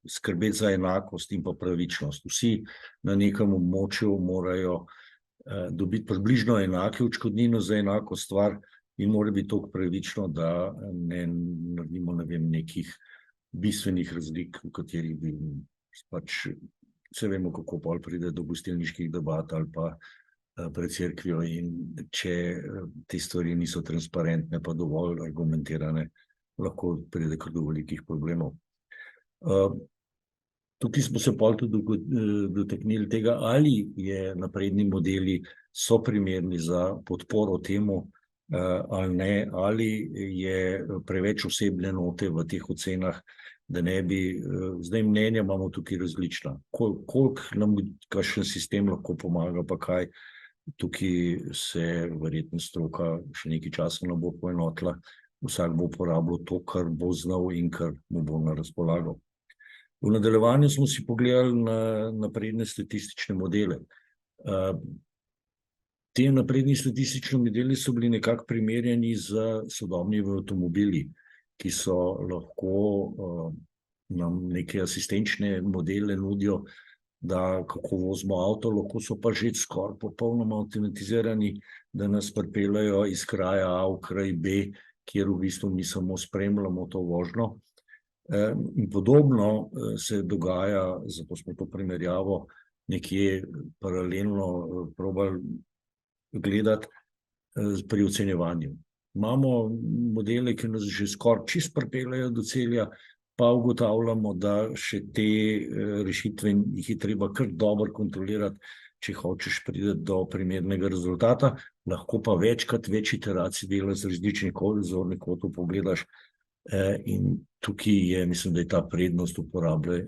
Speaker 3: skrbeti za enakost in pa pravičnost. Vsi na nekem območju morajo dobiti približno enake odškodnino za enako stvar in mora biti toliko pravično, da ne naredimo, nekih bistvenih razlik, v katerih bi pač vse vemo, kako pol pride do gostilniških debat ali pa pred cerkvijo, in če te stvari niso transparentne pa dovolj argumentirane, lahko pride kar do velikih problemov. Tukaj smo se pol tudi dotaknili tega, ali je napredni modeli so primerni za podporo temu ali ne, ali je preveč osebne note v teh ocenah, da ne bi, zdaj mnenja imamo tukaj različna. Koliko nam kakšen sistem lahko pomaga, pa kaj, tukaj se verjetno stroka še nekaj časa ne bo poenotila, vsak bo uporabljal to, kar bo znal in kar mu bo na razpolago. V nadaljevanju smo si pogledali na napredne statistične modele. Te napredni statistični modeli so bili nekako primerjani z sodobnimi avtomobili, ki so lahko nam neke asistenčne modele nudijo, da kako vozimo avto, lahko so pa že skoraj popolnoma avtomatizirani, da nas pripeljejo iz kraja A v kraj B, kjer v bistvu mi samo spremljamo to vožnjo. In podobno se dogaja, zato smo to primerjavo nekje paralelno probali gledati pri ocenjevanju. Imamo modele, ki nas že skoraj čist pripeljejo do celja, pa ugotavljamo, da še te rešitve jih je treba kar dobro kontrolirati, če hočeš priti do primernega rezultata, lahko pa večkrat več iteracij delaš z različnih zornih kotov pogledaš. In tukaj je, mislim, da je ta prednost uporabe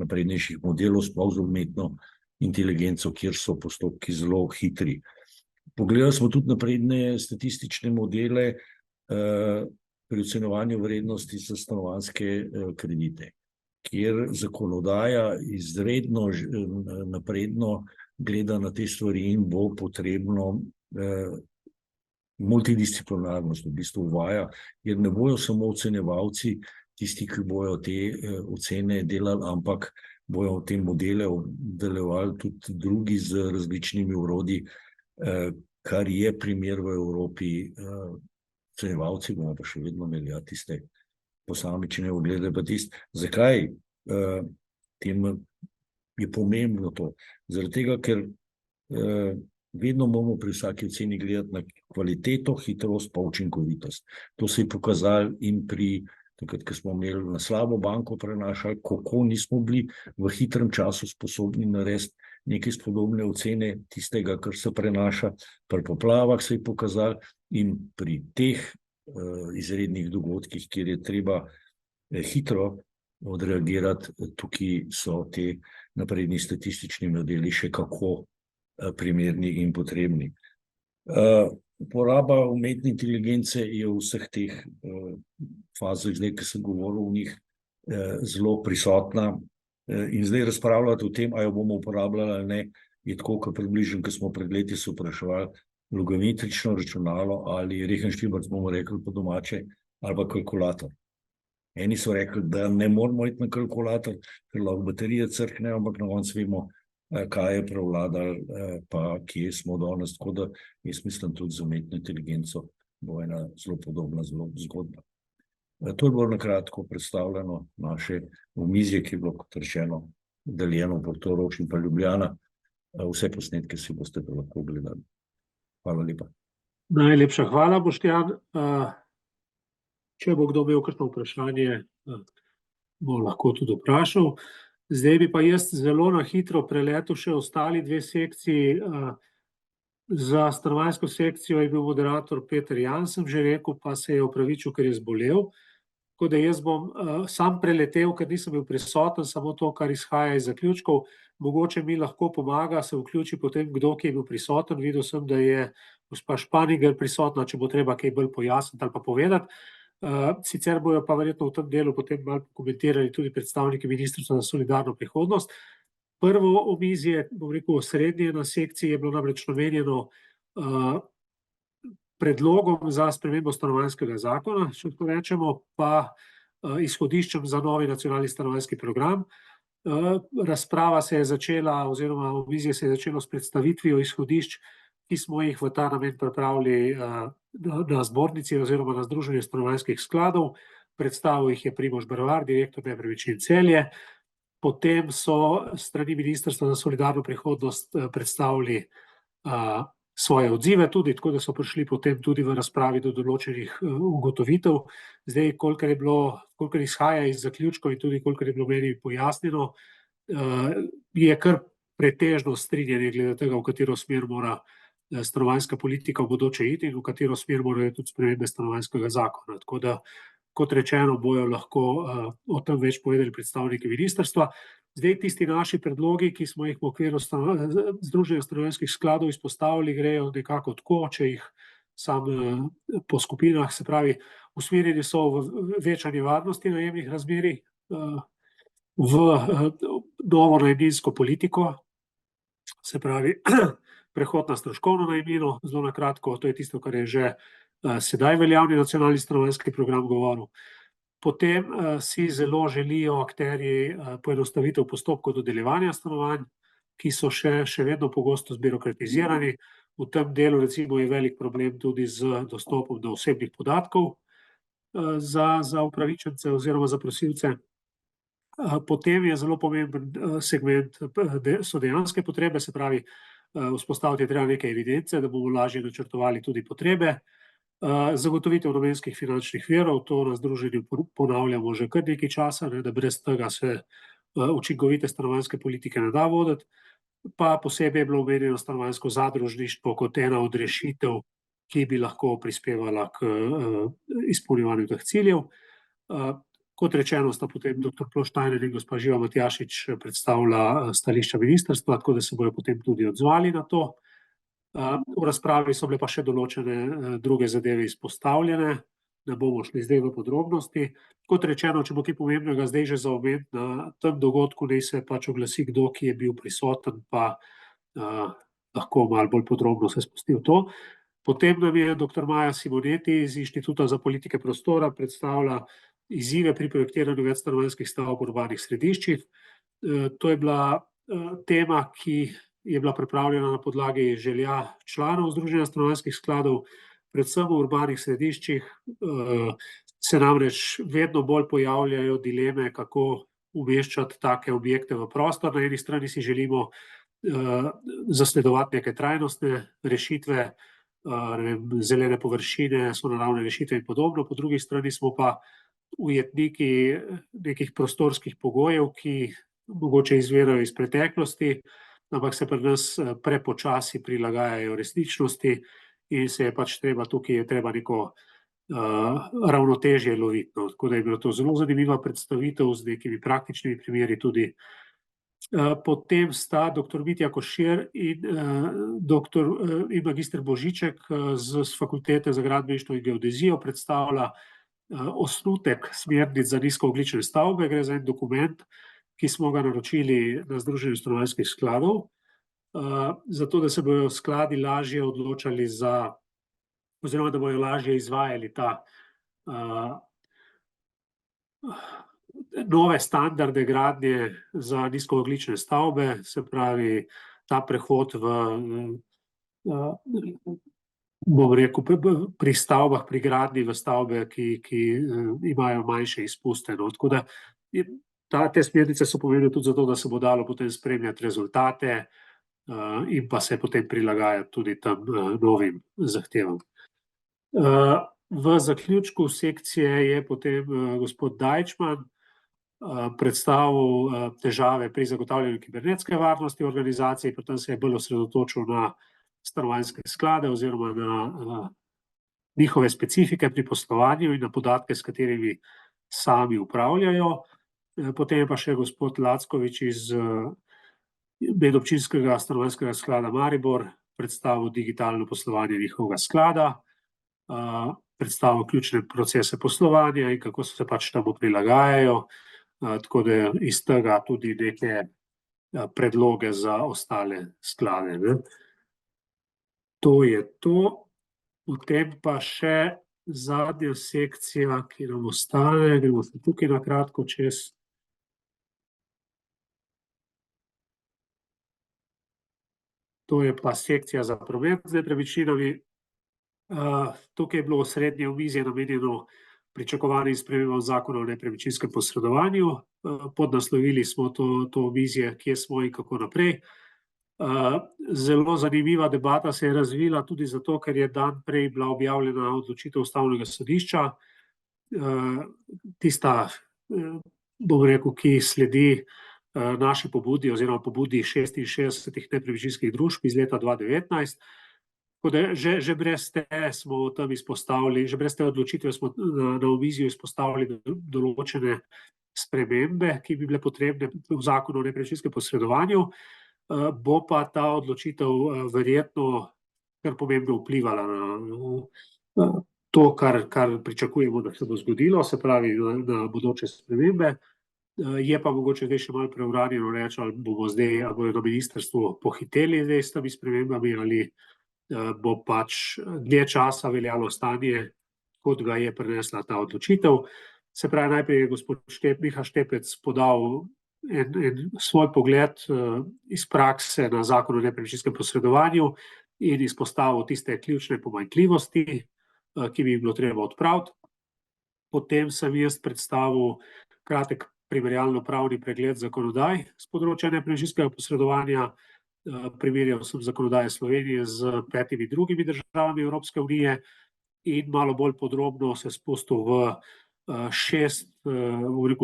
Speaker 3: naprednejših modelov, sploh z umetno inteligenco, kjer so postopki zelo hitri. Pogledali smo tudi napredne statistične modele pri ocenjevanju vrednosti za stanovanjske kredite, kjer zakonodaja izredno napredno gleda na te stvari in bo potrebno multidisciplinarnost v bistvu uvaja, jer ne bojo samo ocenjevalci tisti, ki bojo te ocene delali, ampak bojo te modele delovali tudi drugi z različnimi orodji, kar je primer v Evropi. Ocenjevalci bomo pa še vedno imeli tiste posamične oglede, pa tiste. Zakaj tem je pomembno to? Zaradi tega, ker vedno moramo pri vsaki oceni gledati na kvaliteto, hitrost pa učinkovitost. To se je pokazalo in pri takrat, ko smo imeli na slabo banko prenašali, kako nismo bili v hitrem času sposobni narediti neke spodobne ocene tistega, kar se prenaša. Pri poplavah se je pokazalo in pri teh izrednih dogodkih, kjer je treba hitro odreagirati, tukaj so te napredni statistični modeli še kako primerni in potrebni. Uporaba umetne inteligence je v vseh teh fazah, zdaj, ki sem govoril o njih, zelo prisotna. In zdaj razpravljati o tem, ali jo bomo uporabljali ali ne, je tako, kot približno, ko smo pred leti se vpraševali, logometrično računalo ali rehenštilec, bomo rekli po domače, ali pa kalkulator. Eni so rekli, da ne moramo iti na kalkulator, ker lahko baterije crknejo, ampak na koncu vemo, kaj je prevladalo, pa kje smo danes. Tako da jaz mislim tudi z umetno inteligenco bo ena zelo podobna zgodba. To je bilo na kratko predstavljeno naše omizje, ki je bilo, kot rečeno, deljeno v Portorož in pa Ljubljana. Vse posnetke si boste pa lahko gledali. Hvala lepa.
Speaker 1: Najlepša hvala, Boštjan. Če bo kdo imel kakšno vprašanje, bo lahko tudi vprašal. Zdaj bi pa jaz zelo na hitro preletel še ostali dve sekciji. Za stanovanjsko sekcijo je bil moderator Peter Jan, sem že rekel, pa se je opravičil, ker je zbolel. Tako da jaz bom sam preletel, ker nisem bil prisoten, samo to, kar izhaja iz zaključkov. Mogoče mi lahko pomaga, se vključi potem kdo, ki je bil prisoten. Videl sem, da je gospa Španiger prisotna, če bo treba kaj bolj pojasniti ali pa povedati. Sicer bojo pa verjetno v tem delu potem malo komentirali tudi predstavniki Ministrstva za solidarno prihodnost. Prvo omizje, bom rekel, osrednje na sekciji je bilo namreč namenjeno predlogom za spremembo stanovanjskega zakona, če tako rečemo, pa izhodiščem za novi nacionalni stanovanjski program. Razprava se je začela, oziroma omizje se je začelo s predstavitvijo izhodišč, ki smo jih v ta namen pripravili na zbornici oziroma na Združenju stanovanjskih skladov. Predstavil jih je Primož Bervar, direktor Nepremičnin Celje. Potem so strani Ministrstva za solidarno prihodnost predstavili svoje odzive tudi, tako da so prišli potem tudi v razpravi do določenih ugotovitev. Zdaj, kolikor izhaja iz zaključkov in tudi kolikor je bilo meni pojasnjeno, je kar pretežno strinjanje glede tega, v katero smer mora stanovanjska politika v bodoče iti in v katero smer morajo tudi spremembe stanovanjskega zakona. Tako da, kot rečeno, bojo lahko o tem več povedali predstavniki ministrstva. Zdaj, tisti naši predlogi, ki smo jih v okviru Združenja stanovanjskih skladov izpostavili, grejo nekako tako, če jih sam po skupinah, se pravi, usmerjeni so v večanje varnosti najemnih razmerij, v novo najemninsko politiko, se pravi, prehod na stroškovno najemnino, zelo na kratko, to je tisto, kar je že sedaj veljavni nacionalni stanovanjski program govoril. Potem si zelo želijo akterji poenostavitev postopkov dodeljevanja stanovanj, ki so še vedno pogosto zbirokratizirani. V tem delu recimo je velik problem tudi z dostopom do osebnih podatkov za upravičence oziroma za prosilce. Potem je zelo pomemben segment so dejanske potrebe, se pravi, vzpostaviti je treba neke evidence, da bomo lažje načrtovali tudi potrebe. Zagotovitev namenskih finančnih virov, to na združenju ponavljamo že kar nekaj časa, da brez tega se učinkovite stanovanjske politike ne da voditi. Pa posebej je bilo omenjeno stanovanjsko zadružništvo kot ena od rešitev, ki bi lahko prispevala k izpolnjevanju teh ciljev. Kot rečeno, sta potem dr. Ploštajner in gospa Živa Matjašič predstavila stališča ministrstva, tako da se bojo potem tudi odzvali na to. V razpravi so bile pa še določene druge zadeve izpostavljene, ne bomo šli zdaj v podrobnosti. Kot rečeno, če bo kaj pomembnega zdaj že za omeniti na tem dogodku, naj se pač oglasi kdo, ki je bil prisoten, pa lahko malo bolj podrobno se spusti v to. Potem nam je dr. Maja Simoneti iz Inštituta za politike prostora predstavila izzive pri projektiranju večstanovanjskih stavb v urbanih središčih. To je bila tema, ki je bila pripravljena na podlagi želja članov Združenja stanovanjskih skladov, predvsem v urbanih središčih se namreč vedno bolj pojavljajo dileme, kako umeščati take objekte v prostor. Na eni strani si želimo zasledovati neke trajnostne rešitve, zelene površine, sonaravne rešitve in podobno, po drugi strani smo pa ujetniki nekih prostorskih pogojev, ki mogoče izvirajo iz preteklosti, ampak se pri nas prepočasi prilagajajo resničnosti in se je pač tukaj je treba neko ravnotežje loviti. Tako da je bila to zelo zanimiva predstavitev z nekimi praktičnimi primeri tudi. Potem sta dr. Mitja Košir in magister Božiček z Fakultete za gradbeništvo in geodezijo predstavila osnutek smernic za nizkoogljične stavbe. Gre za en dokument, ki smo ga naročili na Združenju stanovanjskih skladov, zato da se bojo skladi lažje odločali oziroma da bojo lažje izvajali ta nove standarde gradnje za nizkoogljične stavbe, se pravi ta prehod bom rekel, pri stavbah, pri gradnji v stavbe, ki imajo manjše izpuste. Tako da te smernice so pomembne tudi zato, da se bo dalo potem spremljati rezultate in pa se potem prilagajati tudi tem novim zahtevam. V zaključku sekcije je potem gospod Dajčman predstavil težave pri zagotavljanju kibernetske varnosti v organizaciji, potem se je bolj osredotočil na stanovanjske sklade oziroma na njihove specifike pri poslovanju in na podatke, s katerimi sami upravljajo. Potem je pa še gospod Lackovič iz medobčinskega stanovanjskega sklada Maribor predstavil digitalno poslovanje njihovega sklada, predstavil ključne procese poslovanja in kako se pač temu prilagajajo, tako da iz tega tudi neke predloge za ostale sklade. To je to. Potem pa še zadnja sekcija, ki nam ostane, gremo se tukaj na kratko čez. To je pa sekcija za promet z nepremičninami. Tukaj je bilo osrednje omizje namenjeno pričakovanim spremembam zakona o nepremičninskem posredovanju. Podnaslovili smo to omizje, kje smo in kako naprej. Zelo zanimiva debata se je razvila tudi zato, ker je dan prej bila objavljena odločitev Ustavnega sodišča. Tista, bom rekel, ki sledi naši pobudi oziroma pobudi 66 nepremičninskih družb iz leta 2019. Tako da že brez te smo tam izpostavili, že brez te odločitve smo na omizju izpostavili določene spremembe, ki bi bile potrebne v zakonu o nepremičninskem posredovanju. Bo pa ta odločitev verjetno kar pomembno vplivala na to, kar pričakujemo, da se bo zgodilo, se pravi na bodoče spremembe. Je pa mogoče zdaj še malo preuranjeno reči, ali bodo na ministrstvu pohiteli zdaj s temi spremembami, ali bo pač dlje časa veljalo stanje, kot ga je prinesla ta odločitev. Se pravi, najprej je gospod Miha Štepec podal en svoj pogled iz prakse na zakon o nepremičninskem posredovanju in izpostavil tiste ključne pomanjkljivosti, ki bi jih bilo treba odpraviti. Potem sem jaz predstavil kratek primerjalno-pravni pregled zakonodaj z področja nepremičninskega posredovanja. Primerjal sem zakonodaje Slovenije z 5 drugimi državami Evropske unije in malo bolj podrobno se spustil v 6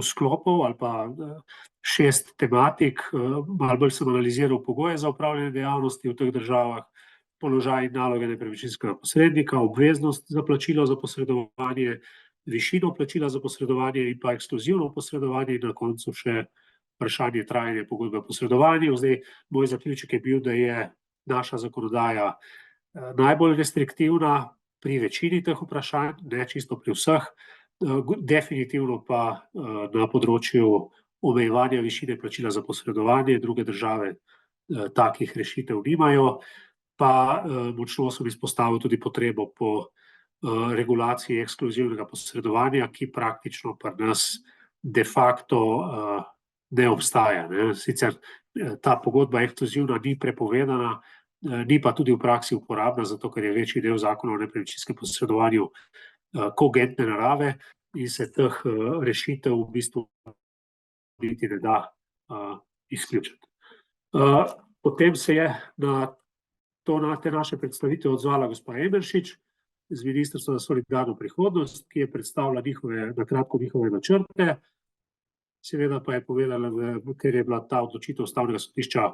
Speaker 1: sklopov ali pa 6 tematik. Malo bolj sem analiziral pogoje za opravljanje dejavnosti v teh državah, položaj in naloge nepremičninskega posrednika, obveznost za plačilo za posredovanje, višino plačila za posredovanje in pa ekskluzivno posredovanje in na koncu še vprašanje trajanja pogodbe o posredovanju. Zdaj, moj zaključek je bil, da je naša zakonodaja najbolj restriktivna pri večini teh vprašanj, ne čisto pri vseh, definitivno pa na področju omejevanja višine plačila za posredovanje. Druge države takih rešitev nimajo, pa močno sem izpostavil tudi potrebo po regulaciji ekskluzivnega posredovanja, ki praktično pri nas de facto ne obstaja. Sicer ta pogodba ekskluzivna ni prepovedana, ni pa tudi v praksi uporabna, zato ker je večji del zakona o nepremičninskem posredovanju kogentne narave in se teh rešitev v bistvu niti ne da izključiti. Potem se je na te naše predstavitve odzvala gospa Emeršič z Ministrstva za solidarno prihodnost, ki je predstavila na kratko njihove načrte. Seveda pa je povedala, da ker je bila ta odločitev Ustavnega sodišča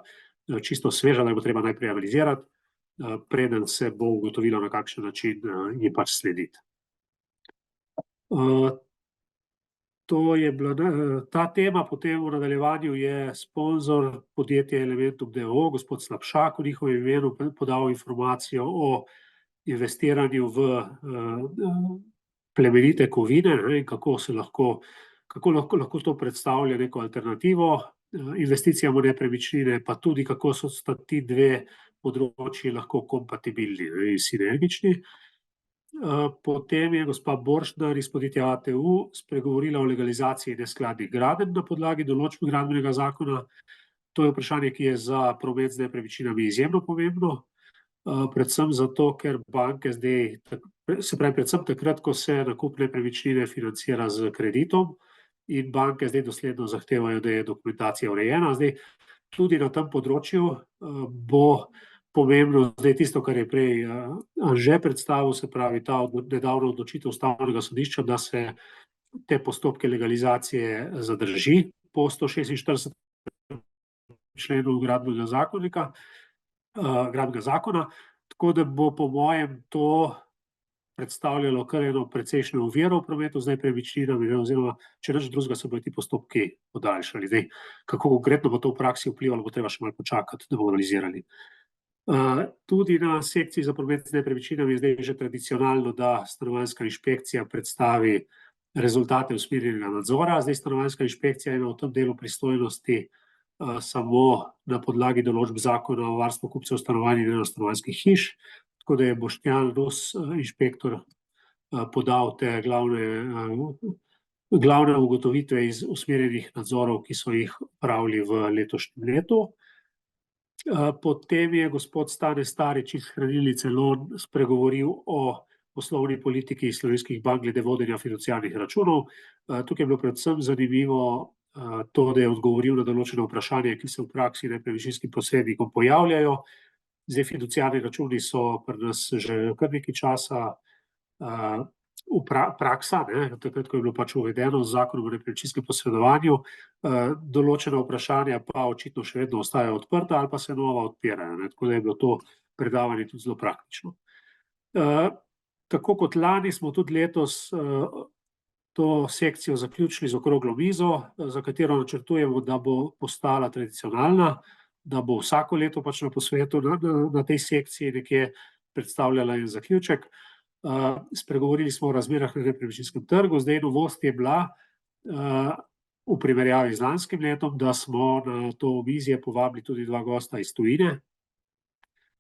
Speaker 1: čisto sveža, da jo bo treba najprej analizirati, preden se bo ugotovilo, na kakšen način ji pač slediti. To je bila ta tema. Potem v nadaljevanju je sponzor podjetja Elementum d.o.o., gospod Slapšak, v njihovem imenu podal informacijo o investiranju v plemenite kovine in kako lahko to predstavlja neko alternativo investicijam v nepremičnine, pa tudi kako so ti dve področji lahko kompatibilni in sinergični. Potem je gospa Borštner iz podjetja ATU spregovorila o legalizaciji neskladnih gradenj na podlagi določb gradbenega zakona. To je vprašanje, ki je za promet z nepremičninami izjemno pomembno, predvsem zato, ker banke zdaj, se pravi predvsem takrat, ko se nakup nepremičnine financira z kreditom in banke zdaj dosledno zahtevajo, da je dokumentacija urejena. Zdaj, tudi na tem področju bo pomembno zdaj tisto, kar je prej že predstavil, se pravi ta nedavna odločitev Ustavnega sodišča, da se te postopke legalizacije zadrži po 146. členu gradbenega zakona, tako da bo po mojem to predstavljalo kar eno precejšnjo oviro v prometu z nepremičninami, oziroma če nič drugega se bodo ti postopki podaljšali. Zdaj, kako konkretno bo to v praksi vplivalo, bo treba še malo počakati, da bomo analizirali. Tudi na sekciji za promet z nepremičninami je zdaj že tradicionalno, da stanovanjska inšpekcija predstavi rezultate usmerjenega nadzora. Zdaj stanovanjska inšpekcija ima v tem delu pristojnosti samo na podlagi določb zakona o varstvu kupcev stanovanj in enostanovanjskih hiš, tako da je Boštjan Rus, inšpektor, podal te glavne ugotovitve iz usmerjenih nadzorov, ki so jih opravili v letošnjem letu. Potem je gospod Stane Starič iz Hranilnice Lon spregovoril o poslovni politiki slovenskih bank glede vodenja fiduciarnih računov. Tukaj je bilo predvsem zanimivo to, da je odgovoril na določene vprašanja, ki se v praksi nepremičninskim posrednikom pojavljajo. Zdaj, fiduciarni računi so pri nas že kar nekaj časa praksa, takrat, ko je bilo pač uvedeno z zakonom o nepremičninskem posredovanju, določena vprašanja pa očitno še vedno ostajajo odprta ali pa se nova odpirajo, tako da je bilo to predavanje tudi zelo praktično. Tako kot lani smo tudi letos to sekcijo zaključili z okroglo mizo, za katero načrtujemo, da bo postala tradicionalna, da bo vsako leto pač na posvetu na tej sekciji nekje predstavljala en zaključek. Spregovorili smo o razmerah na nepremičninskem trgu. Zdaj, novost je bila v primerjavi z lanskim letom, da smo na to omizje povabili tudi dva gosta iz tujine,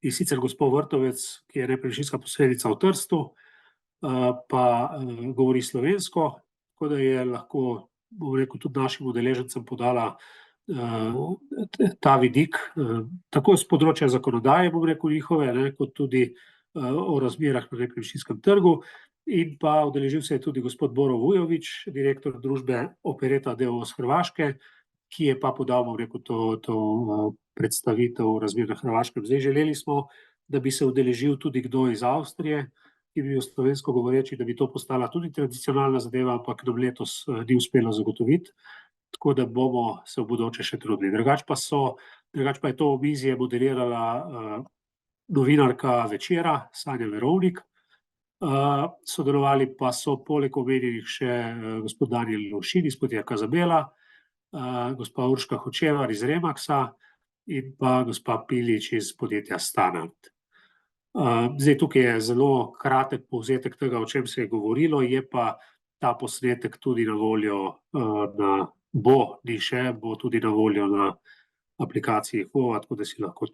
Speaker 1: in sicer gospod Vrtovec, ki je nepremičninska posrednica v Trstu, pa govori slovensko, tako da je lahko, bom rekel, tudi našim udeležencem podala ta vidik, tako z področja zakonodaje, bom rekel, njihove, kot tudi o razmerah na nepremičninskem trgu, in pa udeležil se je tudi gospod Boro Vujović, direktor družbe Opereta d.o.o. z Hrvaške, ki je pa podal, bom rekel, to predstavitev razmer na Hrvaškem. Zdaj, želeli smo, da bi se udeležil tudi kdo iz Avstrije, ki bi bil slovensko govoreči, da bi to postala tudi tradicionalna zadeva, ampak nam letos ni uspelo zagotoviti, tako da bomo se v bodoče še trudili. Drugače pa je to omizje moderirala novinarka Večera, Sanja Verovnik. Sodelovali pa so poleg omenjenih še gospod Danijel Lovšin iz podjetja Kazabela, gospa Urška Hočevar iz Remaxa in pa gospa Pilič iz podjetja Standard. Zdaj, tukaj je zelo kratek povzetek tega, o čem se je govorilo, je pa ta posnetek tudi na voljo bo tudi na voljo na aplikaciji Hova, tako da si lahko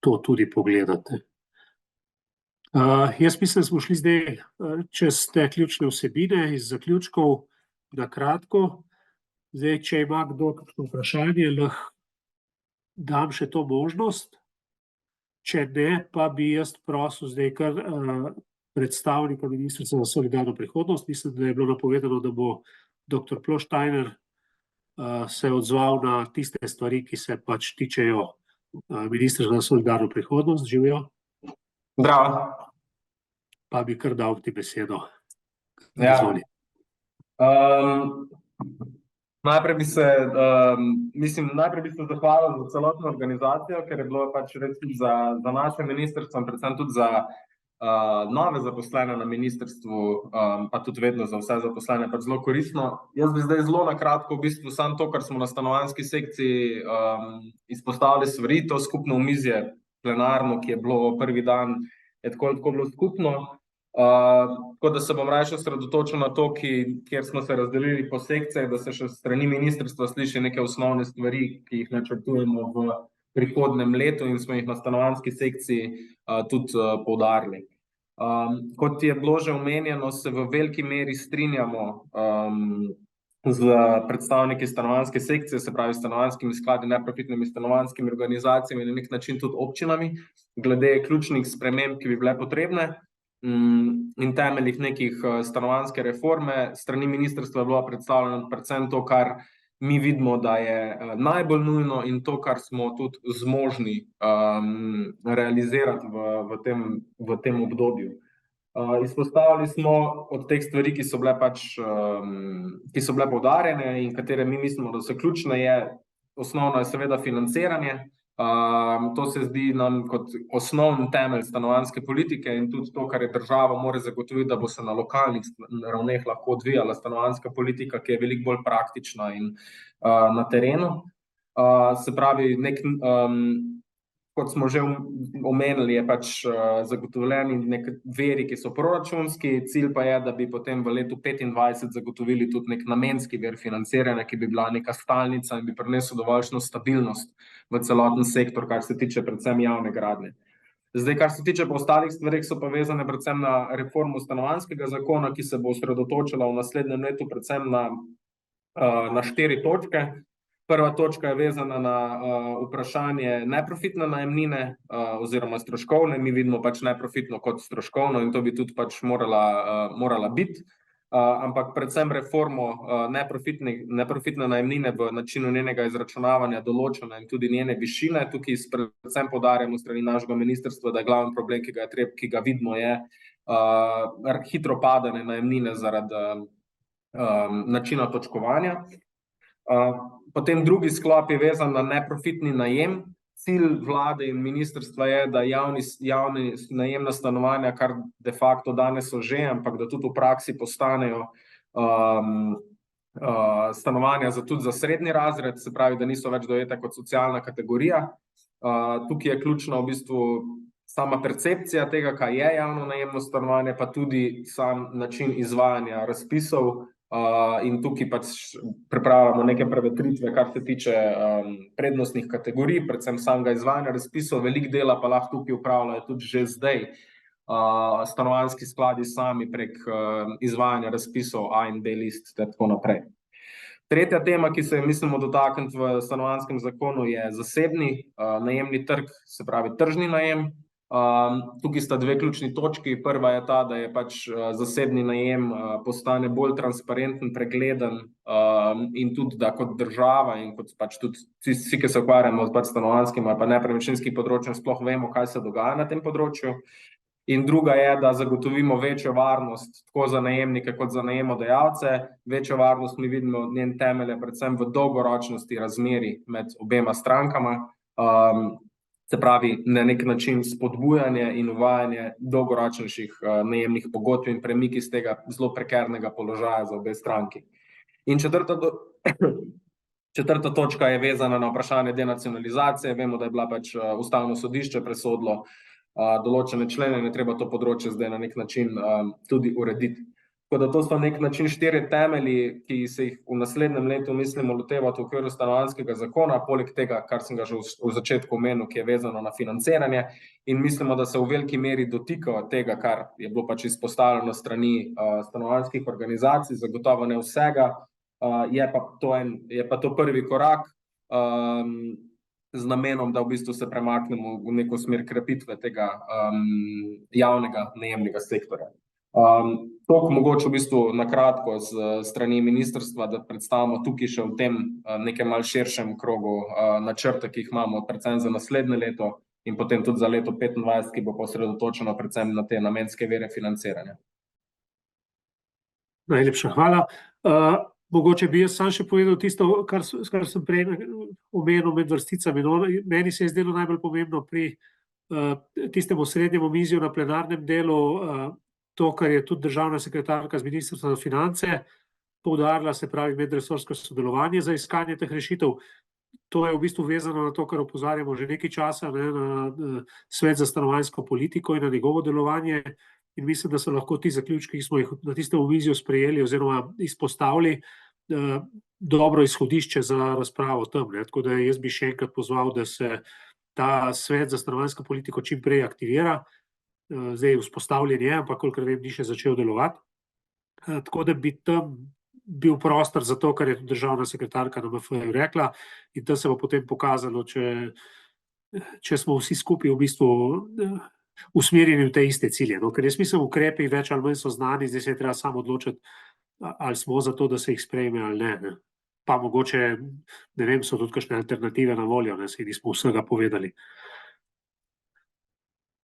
Speaker 1: to tudi pogledate. Jaz mislim, da smo šli zdaj čez te ključne vsebine iz zaključkov na kratko. Zdaj, če ima kdo kakšno vprašanje, lahko dam še to možnost. Če ne, pa bi jaz prosil zdaj kar predstavnika Ministrstva za solidarno prihodnost. Mislim, da je bilo napovedano, da bo dr. Ploštajner se odzval na tiste stvari, ki se pač tičejo Ministrstva za solidarno prihodnost. Živijo?
Speaker 4: Zdravo.
Speaker 1: Pa bi kar dal ti besedo.
Speaker 4: Ja. Najprej bi se zahvalil za celotno organizacijo, ker je bilo pač za naše ministrstvo in predvsem tudi za nove zaposlene na ministrstvu, pa tudi vedno za vse zaposlene, pač zelo koristno. Jaz bi zdaj zelo na kratko v bistvu samo to, kar smo na stanovanjski sekciji izpostavili stvari, to skupno omizje plenarno, ki je bilo prvi dan, je tako bilo skupno. Tako da se bom raje osredotočil na to, kjer smo se razdelili po sekcijah, da se še strani ministrstva sliši neke osnovne stvari, ki jih načrtujemo v prihodnjem letu in smo jih na stanovanjski sekciji tudi poudarili. Kot je bilo že omenjeno, se v veliki meri strinjamo z predstavniki stanovanjske sekcije, se pravi stanovanjskimi skladi, neprofitnimi stanovanjskimi organizacijami in na nek način tudi občinami, glede ključnih sprememb, ki bi bile potrebne in temeljih nekih stanovanjske reforme. Strani ministrstva je bilo predstavljeno predvsem to, kar mi vidimo, da je najbolj nujno in to, kar smo tudi zmožni realizirati v tem obdobju. Izpostavili smo od teh stvari, ki so bile poudarjene in katere mi mislimo, da so ključne, osnovno je seveda financiranje. To se zdi nam kot osnovni temelj stanovanjske politike in tudi to, kar je država mora zagotoviti, da bo se na lokalnih ravneh lahko odvijala stanovanjska politika, ki je veliko bolj praktična in na terenu. Se pravi, kot smo že omenili, je pač zagotovljeni nek viri, ki so proračunski, cilj pa je, da bi potem v letu 2025 zagotovili tudi nek namenski vir financiranja, ki bi bila neka stalnica in bi prinesel dovoljšno stabilnost v celoten sektor, kar se tiče predvsem javne gradnje. Zdaj, kar se tiče pa ostalih stvari, so pa vezane predvsem na reformo stanovanjskega zakona, ki se bo osredotočila v naslednjem letu predvsem na 4 točke. Prva točka je vezana na vprašanje neprofitne najemnine oziroma stroškovne. Mi vidimo pač neprofitno kot stroškovno in to bi tudi pač morala biti. Ampak predvsem reformo neprofitne najemnine v načinu njenega izračunavanja, določanja in tudi njene višine. Tukaj predvsem poudarjamo strani našega ministrstva, da je glavni problem, ki ga vidimo, je hitro padanje najemnine zaradi načina točkovanja. Potem drugi sklop je vezan na neprofitni najem. Cilj vlade in ministrstva je, da javni najemna stanovanja, kar de facto danes so že, ampak da tudi v praksi postanejo stanovanja tudi za srednji razred, se pravi, da niso več dojeta kot socialna kategorija. Tukaj je ključna v bistvu sama percepcija tega, kaj je javno najemno stanovanje, pa tudi sam način izvajanja razpisov. In tukaj pač pripravljamo neke prevetritve, kar se tiče prednostnih kategorij, predvsem samega izvajanja razpisov. Veliko dela pa lahko tukaj upravljajo tudi že zdaj stanovanjski skladi sami prek izvajanja razpisov A in B list ter tako naprej. Tretja tema, ki se je mislimo dotakniti v stanovanjskem zakonu, je zasebni najemni trg, se pravi tržni najem. Tukaj sta dve ključni točki. Prva je ta, da je pač zasebni najem postane bolj transparenten, pregleden in tudi, da kot država in kot pač tudi vsi, ki se ukvarjamo s stanovanjskim ali pa nepremičninskim področjem, sploh vemo, kaj se dogaja na tem področju. In druga je, da zagotovimo večjo varnost tako za najemnike kot za najemodajalce. Večjo varnost mi vidimo njen temelje predvsem v dolgoročnosti razmerij med obema strankama. Se pravi, na nek način spodbujanje in uvajanje dolgoročnejših najemnih pogodb in premik iz tega zelo prekernega položaja za obe stranki. In četrta točka je vezana na vprašanje denacionalizacije. Vemo, da je bila pač Ustavno sodišče presodilo določene člene in je treba to področje zdaj na nek način tudi urediti. Tako da to so na nek način 4 temelji, ki se jih v naslednjem letu mislimo lotevati v okviru stanovanjskega zakona, poleg tega, kar sem ga že v začetku omenil, ki je vezano na financiranje, in mislimo, da se v veliki meri dotika tega, kar je bilo pač izpostavljeno strani stanovanjskih organizacij, zagotovo ne vsega, je pa to prvi korak z namenom, da v bistvu se premaknemo v neko smer krepitve tega javnega najemnega sektorja. Toliko mogoče v bistvu na kratko z strani ministrstva, da predstavimo tukaj še v tem nekem malo širšem krogu načrta, ki jih imamo predvsem za naslednje leto in potem tudi za leto 2025, ki bo osredotočeno predvsem na te namenske vire financiranja.
Speaker 1: Najlepša hvala. Mogoče bi jaz sam še povedal tisto, kar sem prej omenil med vrsticami. Meni se je zdelo najbolj pomembno pri tistem osrednjem omizju na plenarnem delu to, kar je tudi državna sekretarka z Ministrstva za finance poudarila, se pravi medresorsko sodelovanje za iskanje teh rešitev. To je v bistvu vezano na to, kar opozarjamo že nekaj časa, na Svet za stanovanjsko politiko in na njegovo delovanje. In mislim, da so lahko ti zaključki, ki smo jih na tistem omizju sprejeli oziroma izpostavili, dobro izhodišče za razpravo o tem. Tako da jaz bi še enkrat pozval, da se ta Svet za stanovanjsko politiko čim prej aktivira. Zdaj vzpostavljen je, ampak kolikor vem, ni še začel delovati. Tako da bi tam bil prostor za to, kar je tudi državna sekretarka na MF-ju rekla, in tam se bo potem pokazalo, če smo vsi skupaj v bistvu usmerjeni v te iste cilje. Ker jaz mislim, ukrepi več ali manj so znani, zdaj se je treba samo odločiti, ali smo za to, da se jih sprejme ali ne. Pa mogoče, ne vem, so tudi kakšne alternative na voljo, saj nismo vsega povedali.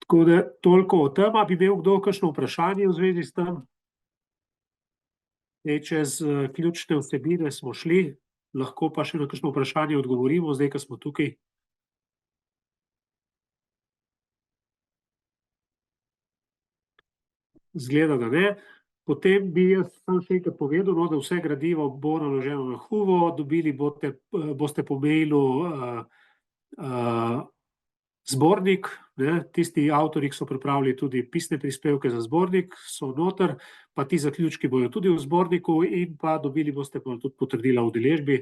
Speaker 1: Tako da toliko o tem. Bi imel kdo kakšno vprašanje v zvezi s tem? Čez ključne vsebine smo šli, lahko pa še na kakšno vprašanje odgovorimo, zdaj, ko smo tukaj. Zgleda, da ne. Potem bi jaz sam še enkrat povedal, da vse gradivo bo naloženo na Huvo, dobili boste po mailu zbornik, tisti avtorji, ki so pripravili tudi pisne prispevke za zbornik, so noter, pa ti zaključki bojo tudi v zborniku in pa dobili boste pa tudi potrdila o udeležbi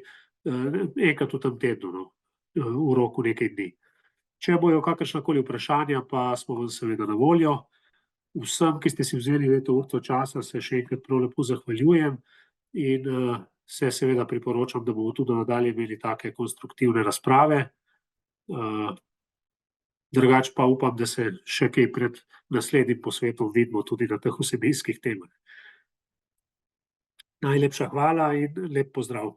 Speaker 1: enkrat v tem tednu, v roku nekaj dni. Če bojo kakršnakoli vprašanja, pa smo vam seveda na voljo. Vsem, ki ste si vzeli leto urco časa, se še enkrat prav lepo zahvaljujem in se seveda priporočam, da bomo tudi nadalje imeli take konstruktivne razprave. Drugače pa upam, da se še kaj pred naslednjim posvetom vidimo tudi na teh vsebinskih temah. Najlepša hvala in lep pozdrav.